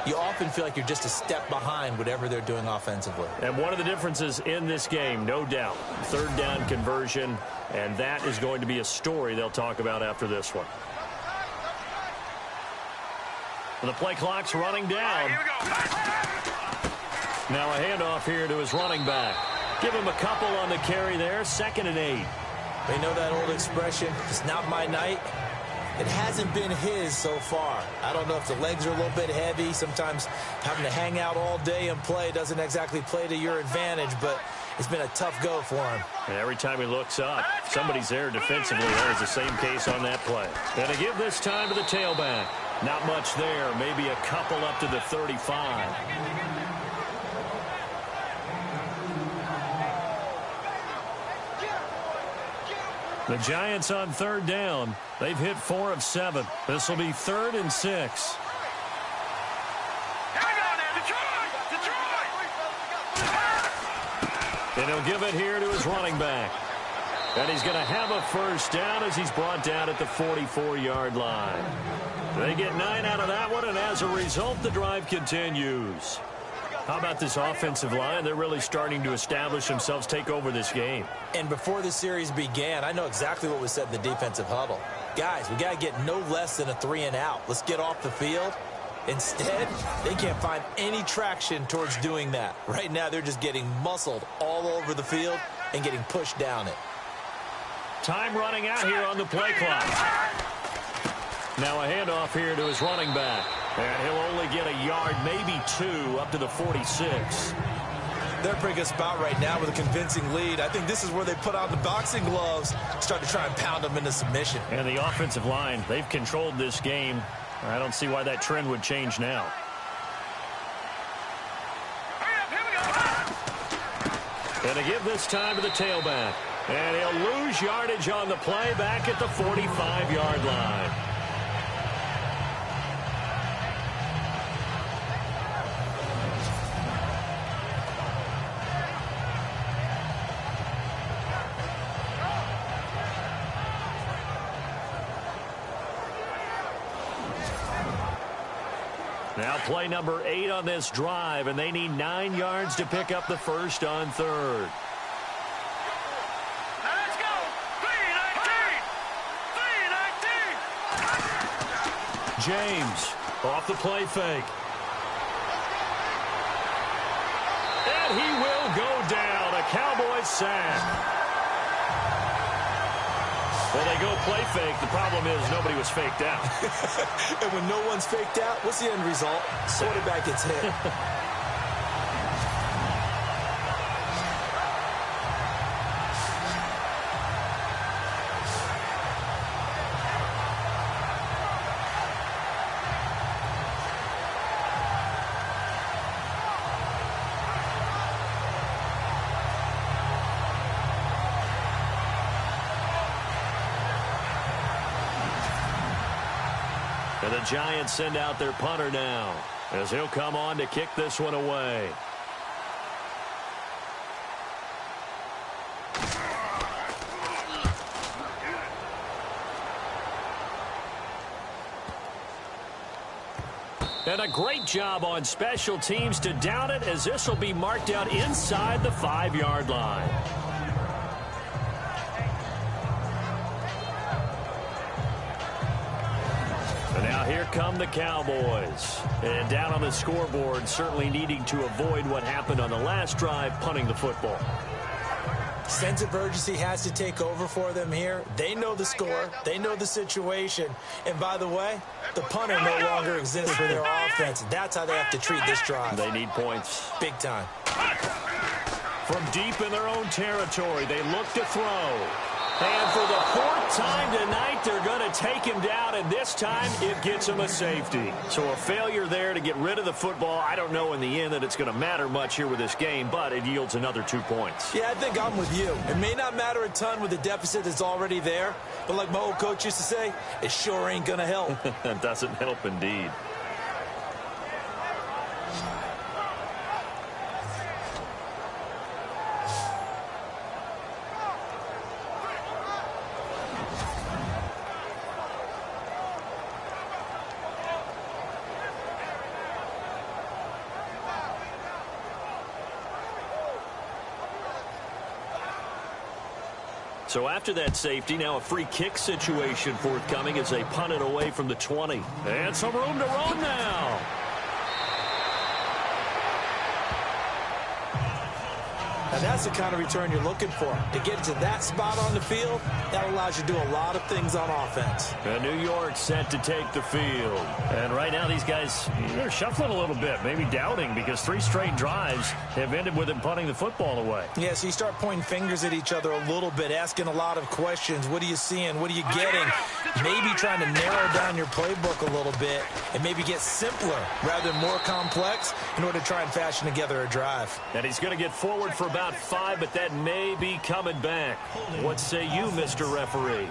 you often feel like you're just a step behind whatever they're doing offensively. And one of the differences in this game, no doubt, third down conversion, and that is going to be a story they'll talk about after this one. The play clock's running down. Now a handoff here to his running back. Give him a couple on the carry there. 2nd and 8. They know that old expression, it's not my night. It hasn't been his so far. I don't know if the legs are a little bit heavy. Sometimes having to hang out all day and play doesn't exactly play to your advantage, but it's been a tough go for him. And every time he looks up, somebody's there defensively. That was the same case on that play. And to give this time to the tailback. Not much there. Maybe a couple up to the 35. The Giants on third down. They've hit 4 of 7. This will be 3rd and 6. And he'll give it here to his running back. And he's going to have a first down as he's brought down at the 44-yard line. They get 9 out of that one, and as a result, the drive continues. How about this offensive line? They're really starting to establish themselves, take over this game. And before the series began, I know exactly what was said in the defensive huddle. Guys, we got to get no less than a 3 and out. Let's get off the field. Instead, they can't find any traction towards doing that. Right now, they're just getting muscled all over the field and getting pushed down it. Time running out here on the play clock. Now a handoff here to his running back. And he'll only get a yard, maybe 2, up to the 46. They're a pretty good spot right now with a convincing lead. I think this is where they put on the boxing gloves, start to try and pound them into submission. And the offensive line, they've controlled this game. I don't see why that trend would change now. And to give this time to the tailback. And he'll lose yardage on the play back at the 45-yard line. Now play number 8 on this drive, and they need 9 yards to pick up the first on third. Let's go! 3-19! 3-19! James off the play fake. And he will go down. A Cowboys sack. Well, they go play fake. The problem is nobody was faked out. And when no one's faked out, what's the end result? Quarterback gets hit. And the Giants send out their punter now, as he'll come on to kick this one away. And a great job on special teams to down it, as this will be marked out inside the 5-yard line. And now here come the Cowboys. And down on the scoreboard, certainly needing to avoid what happened on the last drive, punting the football. Sense of urgency has to take over for them here. They know the score. They know the situation. And by the way, the punter no longer exists for their offense. That's how they have to treat this drive. They need points. Big time. From deep in their own territory, they look to throw. And for the 4th time tonight, they're going to take him down, and this time it gets him a safety. So a failure there to get rid of the football. I don't know in the end that it's going to matter much here with this game, but it yields another 2 points. Yeah, I think I'm with you. It may not matter a ton with the deficit that's already there, but like my old coach used to say, it sure ain't going to help. That doesn't help indeed. So after that safety, now a free kick situation forthcoming as they punt it away from the 20. And some room to run now. Now that's the kind of return you're looking for. To get to that spot on the field, that allows you to do a lot of things on offense. And New York set to take the field. And right now these guys, they're shuffling a little bit, maybe doubting, because 3 straight drives have ended with them punting the football away. Yeah, so you start pointing fingers at each other a little bit, asking a lot of questions. What are you seeing? What are you getting? Maybe trying to narrow down your playbook a little bit and maybe get simpler rather than more complex in order to try and fashion together a drive. And he's going to get forward for about 5, but that may be coming back. What say you, Mr. Referee?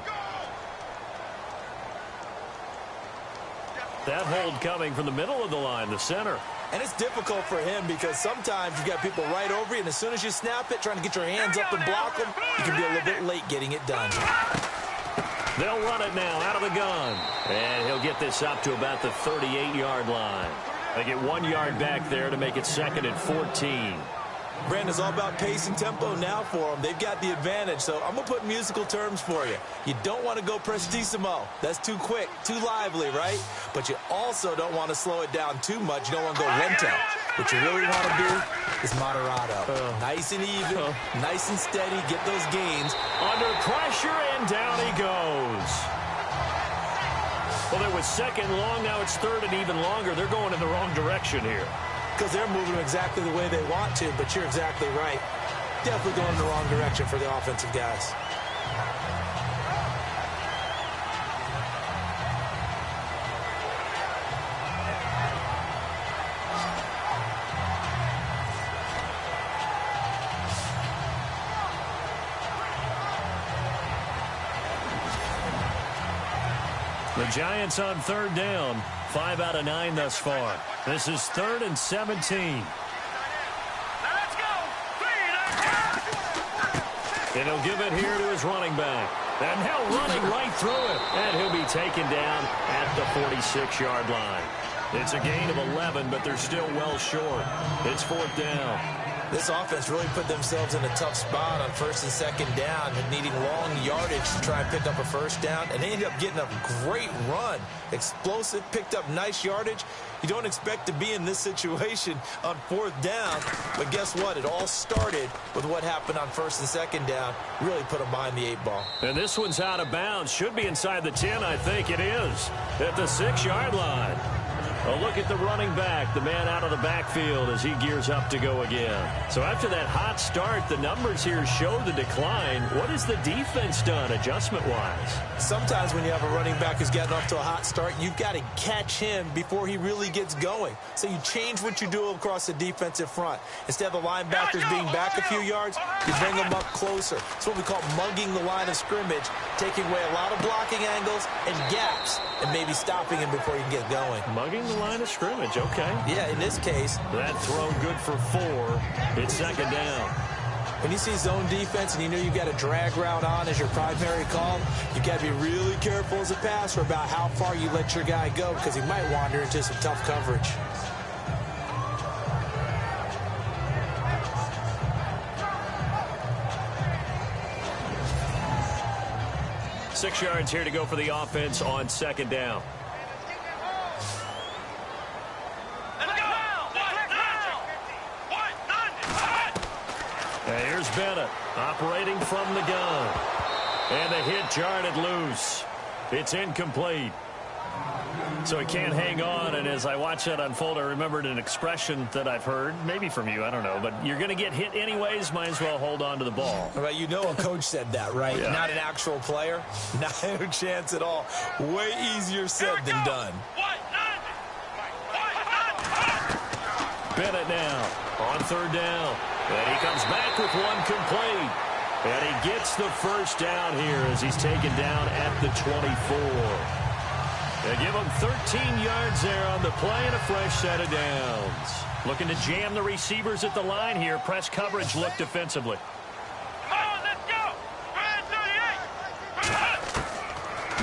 That hold coming from the middle of the line, the center. And it's difficult for him because sometimes you've got people right over you, and as soon as you snap it, trying to get your hands up and block them, you can be a little bit late getting it done. They'll run it now out of the gun. And he'll get this up to about the 38-yard line. They get 1 yard back there to make it 2nd and 14. Brandon, it's all about pace and tempo now for them. They've got the advantage, so I'm going to put musical terms for you. You don't want to go prestissimo. That's too quick, too lively, right? But you also don't want to slow it down too much. You don't want to go lento. What you really want to do is moderato. Nice and even, nice and steady. Get those gains. Under pressure, and down he goes. Well, it was 2nd long. Now it's 3rd and even longer. They're going in the wrong direction here. Because they're moving exactly the way they want to, but you're exactly right. Definitely going in the wrong direction for the offensive guys. The Giants on 3rd down. 5 out of 9 thus far. This is 3rd and 17. Now let's go. 3, And he'll give it here to his running back. And now running right through it. And he'll be taken down at the 46-yard line. It's a gain of 11, but they're still well short. It's 4th down. This offense really put themselves in a tough spot on 1st and 2nd down, needing long yardage to try and pick up a 1st down, and they ended up getting a great run. Explosive, picked up nice yardage. You don't expect to be in this situation on 4th down, but guess what? It all started with what happened on 1st and 2nd down. Really put them behind the 8 ball. And this one's out of bounds. Should be inside the 10, I think it is. At the 6-yard line. A look at the running back, the man out of the backfield as he gears up to go again. So after that hot start, the numbers here show the decline. What has the defense done adjustment-wise? Sometimes when you have a running back who's gotten off to a hot start, you've got to catch him before he really gets going. So you change what you do across the defensive front. Instead of the linebackers being back a few yards, you bring them up closer. It's what we call mugging the line of scrimmage, taking away a lot of blocking angles and gaps, and maybe stopping him before you can get going. Mugging the line of scrimmage, okay. Yeah, in this case. That throw good for 4. It's second down. When you see zone defense and you know you've got a drag route on as your primary call, you've got to be really careful as a passer about how far you let your guy go because he might wander into some tough coverage. Six yards here to go for the offense on second down. And here's Bennett operating from the gun. And the hit jarred it loose. It's incomplete. So he can't hang on, and as I watch that unfold, I remembered an expression that I've heard, maybe from you, I don't know, but you're going to get hit anyways, might as well hold on to the ball. Well, you know a coach said that, right? Yeah. Not an actual player. Not a chance at all. Way easier said than done. Bennett now on third down. And he comes back with one complete. And he gets the first down here as he's taken down at the 24. They give him 13 yards there on the play and a fresh set of downs. Looking to jam the receivers at the line here. Press coverage look defensively. Come on, let's go. Red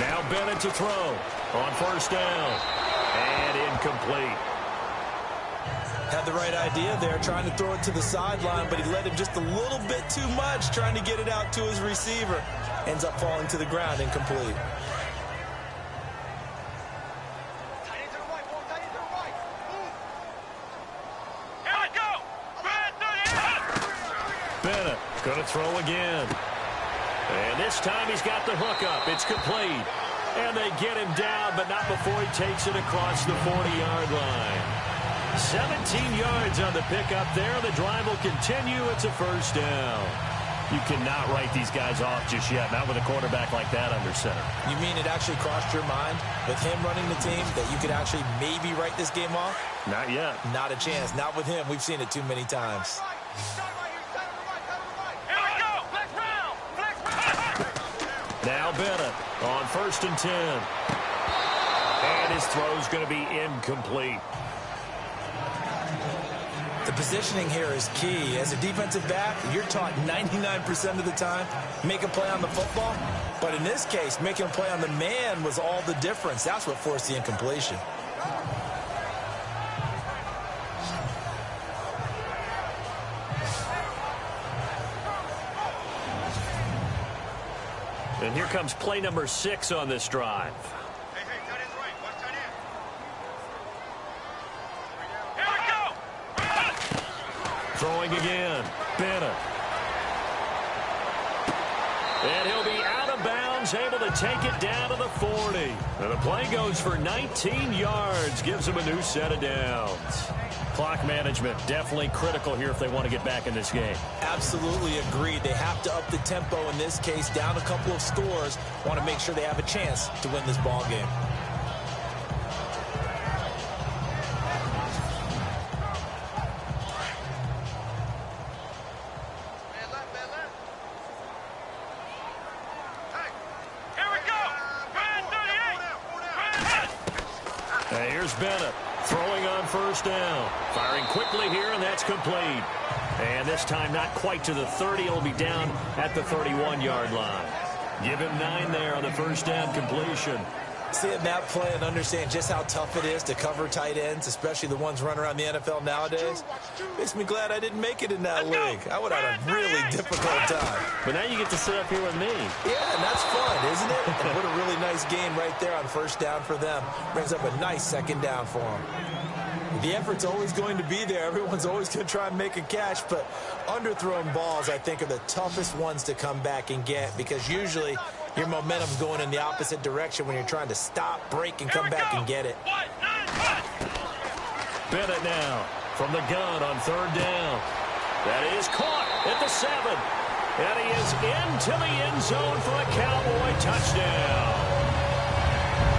38. Now Bennett to throw on first down. And incomplete. Had the right idea there, trying to throw it to the sideline, but he let him just a little bit too much, trying to get it out to his receiver. Ends up falling to the ground, incomplete. Bennett going to throw again. And this time he's got the hook up. It's complete. And they get him down, but not before he takes it across the 40-yard line. 17 yards on the pickup there. The drive will continue. It's a first down. You cannot write these guys off just yet, not with a quarterback like that under center. You mean it actually crossed your mind with him running the team that you could actually maybe write this game off? Not yet. Not a chance. Not with him. We've seen it too many times. Now Bennett on first and 10. And his throw's going to be incomplete. The positioning here is key. As a defensive back, you're taught 99% of the time, make a play on the football. But in this case, making a play on the man was all the difference. That's what forced the incompletion. And here comes play number 6 on this drive. Throwing again. Bennett. And he'll be out of bounds, able to take it down to the 40. And the play goes for 19 yards, gives him a new set of downs. Clock management definitely critical here if they want to get back in this game. Absolutely agreed. They have to up the tempo in this case, down a couple of scores. Want to make sure they have a chance to win this ball game. Here's Bennett throwing on first down. Firing quickly here, and that's complete. And this time not quite to the 30. It'll be down at the 31-yard line. Give him 9 there on the first down completion. Seeing that play and understand just how tough it is to cover tight ends, especially the ones running around the NFL nowadays, makes me glad I didn't make it in that league. I would have had a really difficult time. But now you get to sit up here with me. Yeah, and that's fun, isn't it? And what a really nice game right there on first down for them. Brings up a nice second down for them. The effort's always going to be there. Everyone's always going to try and make a catch, but underthrown balls, I think, are the toughest ones to come back and get because usually your momentum's going in the opposite direction when you're trying to stop, break, and come back and get it. Bennett now from the gun on third down. That is caught at the 7. And he is into the end zone for a Cowboy touchdown.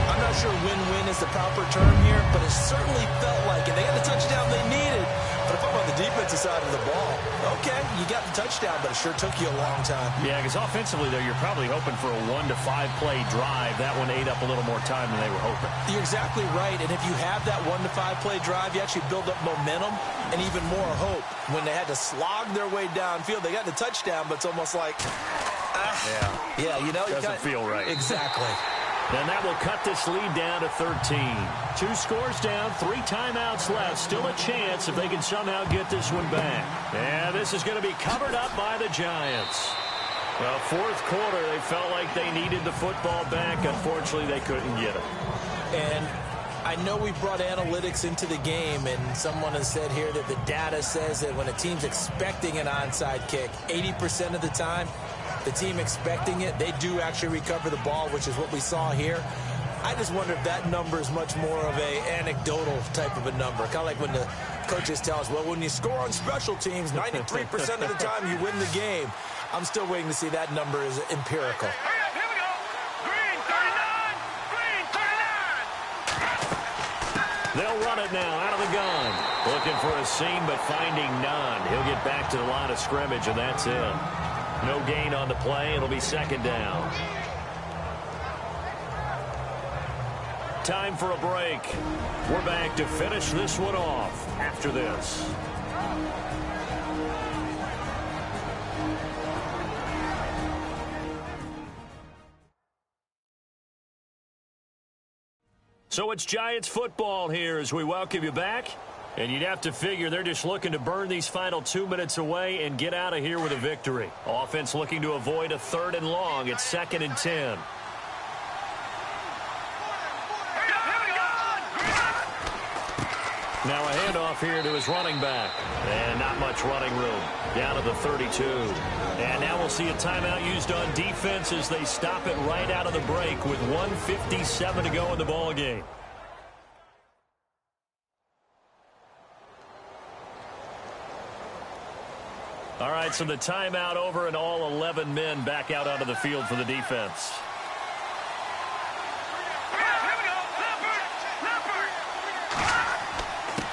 I'm not sure win-win is the proper term here, but it certainly felt like it. They got the touchdown they needed. But if I'm on the defensive side of the ball, okay, you got the touchdown, but it sure took you a long time. Yeah, because offensively, though, you're probably hoping for a 1 to 5 play drive. That one ate up a little more time than they were hoping. You're exactly right, and if you have that 1 to 5 play drive, you actually build up momentum and even more hope. When they had to slog their way downfield, they got the touchdown, but it's almost like, yeah, you know, doesn't feel right. Exactly. And that will cut this lead down to 13. 2 scores down, 3 timeouts left. Still a chance if they can somehow get this one back. And this is going to be covered up by the Giants. Well, fourth quarter, they felt like they needed the football back. Unfortunately, they couldn't get it. And I know we brought analytics into the game, and someone has said here that the data says that when a team's expecting an onside kick, 80% of the time, the team expecting it, they do actually recover the ball, which is what we saw here. I just wonder if that number is much more of a anecdotal type of a number. Kind of like when the coaches tell us, well, when you score on special teams, 93% of the time you win the game. I'm still waiting to see that number is empirical. Hurry up, here we go. Green 39, green 39. They'll run it now out of the gun. Looking for a seam, but finding none. He'll get back to the line of scrimmage, and that's it. No gain on the play. It'll be second down. Time for a break. We're back to finish this one off after this. So it's Giants football here as we welcome you back. And you'd have to figure they're just looking to burn these final 2 minutes away and get out of here with a victory. Offense looking to avoid a 3rd and long. It's 2nd and 10. Now a handoff here to his running back. And not much running room. Down to the 32. And now we'll see a timeout used on defense as they stop it right out of the break with 1:57 to go in the ballgame. All right, so the timeout over and all 11 men back out onto the field for the defense.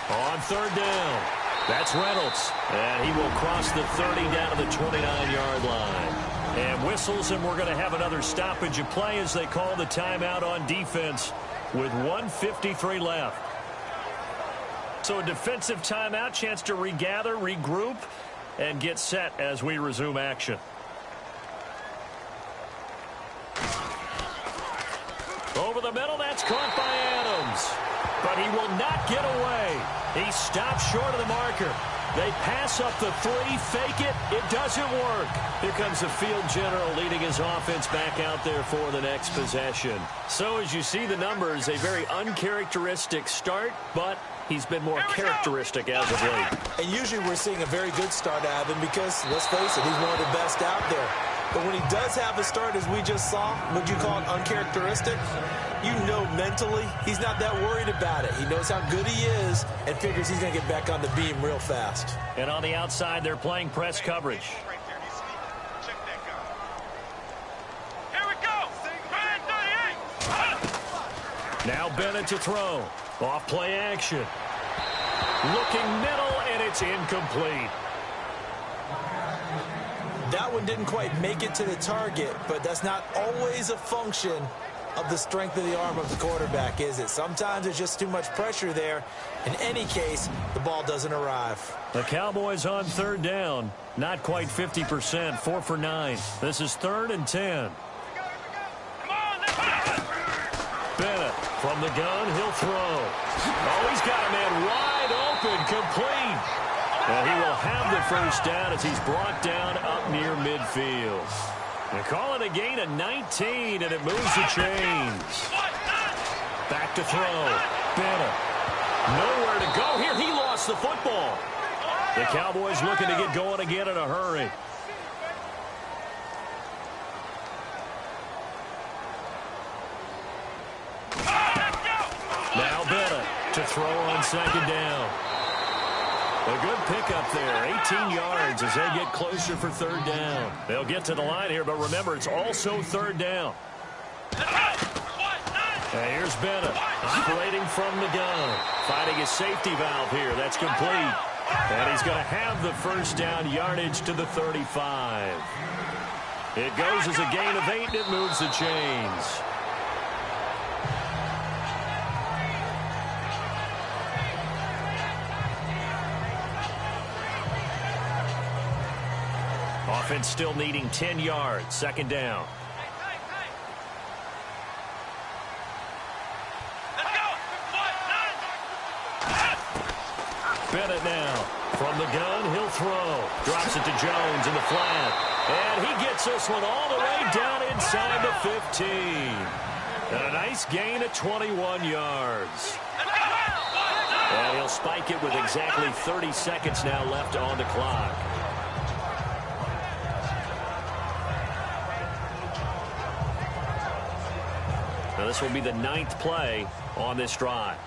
On 3rd down, that's Reynolds. And he will cross the 30 down to the 29-yard line. And whistles, and we're going to have another stoppage of play as they call the timeout on defense with 1:53 left. So a defensive timeout, chance to regather, regroup, and get set as we resume action. Over the middle, that's caught by Adams. But he will not get away. He stops short of the marker. They pass up the 3, fake it. It doesn't work. Here comes the field general leading his offense back out there for the next possession. So as you see the numbers, a very uncharacteristic start, but he's been more characteristic as of late. And usually we're seeing a very good start out of him because, let's face it, he's one of the best out there. But when he does have a start, as we just saw, would you call it uncharacteristic? You know mentally he's not that worried about it. He knows how good he is and figures he's going to get back on the beam real fast. And on the outside, they're playing press coverage. Here we go. Green 38. Now Bennett to throw. Off play action. Looking middle, and it's incomplete. That one didn't quite make it to the target, but that's not always a function of the strength of the arm of the quarterback, is it? Sometimes there's just too much pressure there. In any case, the ball doesn't arrive. The Cowboys on 3rd down. Not quite 50%, 4 for 9. This is 3rd and 10. Come on, let's go. Bennett from the gun, he'll throw. Oh, he's got a man wide open, complete. And he will have the first down as he's brought down up near midfield. They call it a gain of 19, and it moves the chains. Back to throw. Bennett. Nowhere to go here. He lost the football. The Cowboys looking to get going again in a hurry. Now Bennett to throw on second down. A good pickup there, 18 yards as they get closer for third down. They'll get to the line here, but remember, it's also third down. And here's Bennett operating from the gun, finding his safety valve here. That's complete. And he's going to have the first down, yardage to the 35. It goes as a gain of 8, and it moves the chains. Offense still needing 10 yards. Second down. Bennett now. From the gun, he'll throw. Drops it to Jones in the flat. And he gets this one all the way down inside the 15. And a nice gain of 21 yards. And he'll spike it with exactly 30 seconds now left on the clock. Now this will be the 9th play on this drive.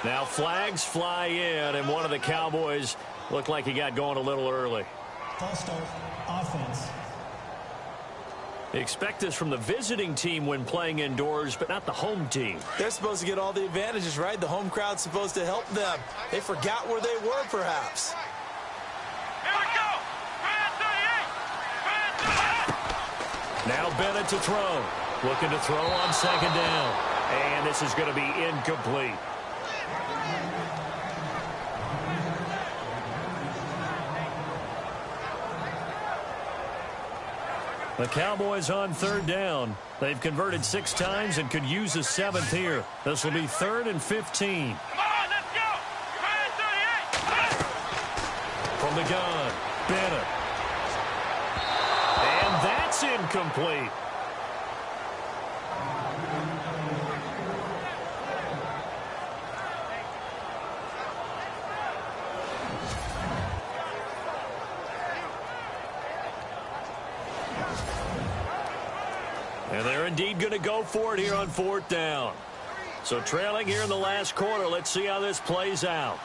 Now flags fly in, and one of the Cowboys looked like he got going a little early. False start, offense. Expect this from the visiting team when playing indoors, but not the home team. They're supposed to get all the advantages, right? The home crowd's supposed to help them. They forgot where they were, perhaps. Now Bennett to throw. Looking to throw on second down. And this is going to be incomplete. The Cowboys on third down. They've converted 6 times and could use a 7th here. This will be 3rd and 15. From the gun, Bennett. And that's incomplete. And they're indeed going to go for it here on 4th down. So trailing here in the last quarter. Let's see how this plays out.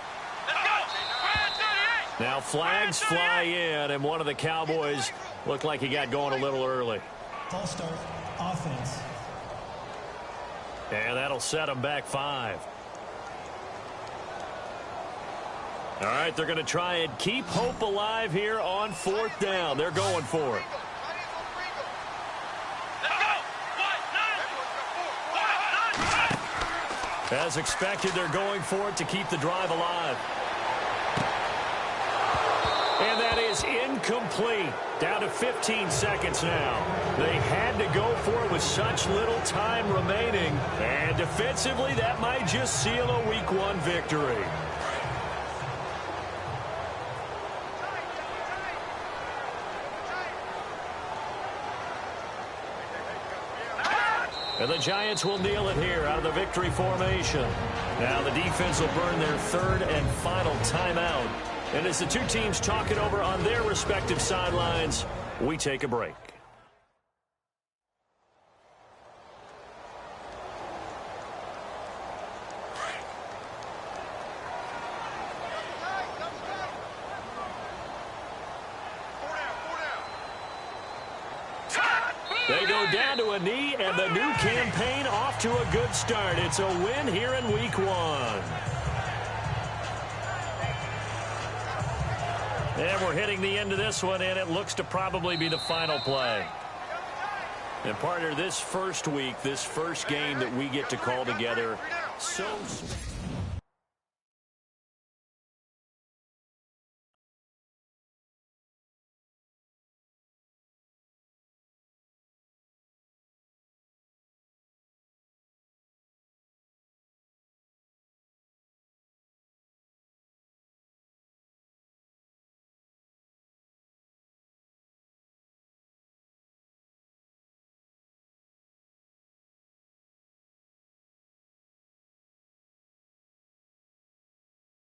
Now flags fly in, and one of the Cowboys looked like he got going a little early. False start, offense. And that'll set him back 5. All right, they're going to try and keep hope alive here on 4th down. They're going for it. As expected, they're going for it to keep the drive alive. And that is incomplete. Down to 15 seconds now. They had to go for it with such little time remaining. And defensively, that might just seal a Week 1 victory. And the Giants will kneel it here out of the victory formation. Now the defense will burn their 3rd and final timeout. And as the two teams talk it over on their respective sidelines, we take a break. They go down to a knee, and the new campaign off to a good start. It's a win here in Week 1. And we're hitting the end of this one, and it looks to probably be the final play. And partner, this first week, this first game that we get to call together, so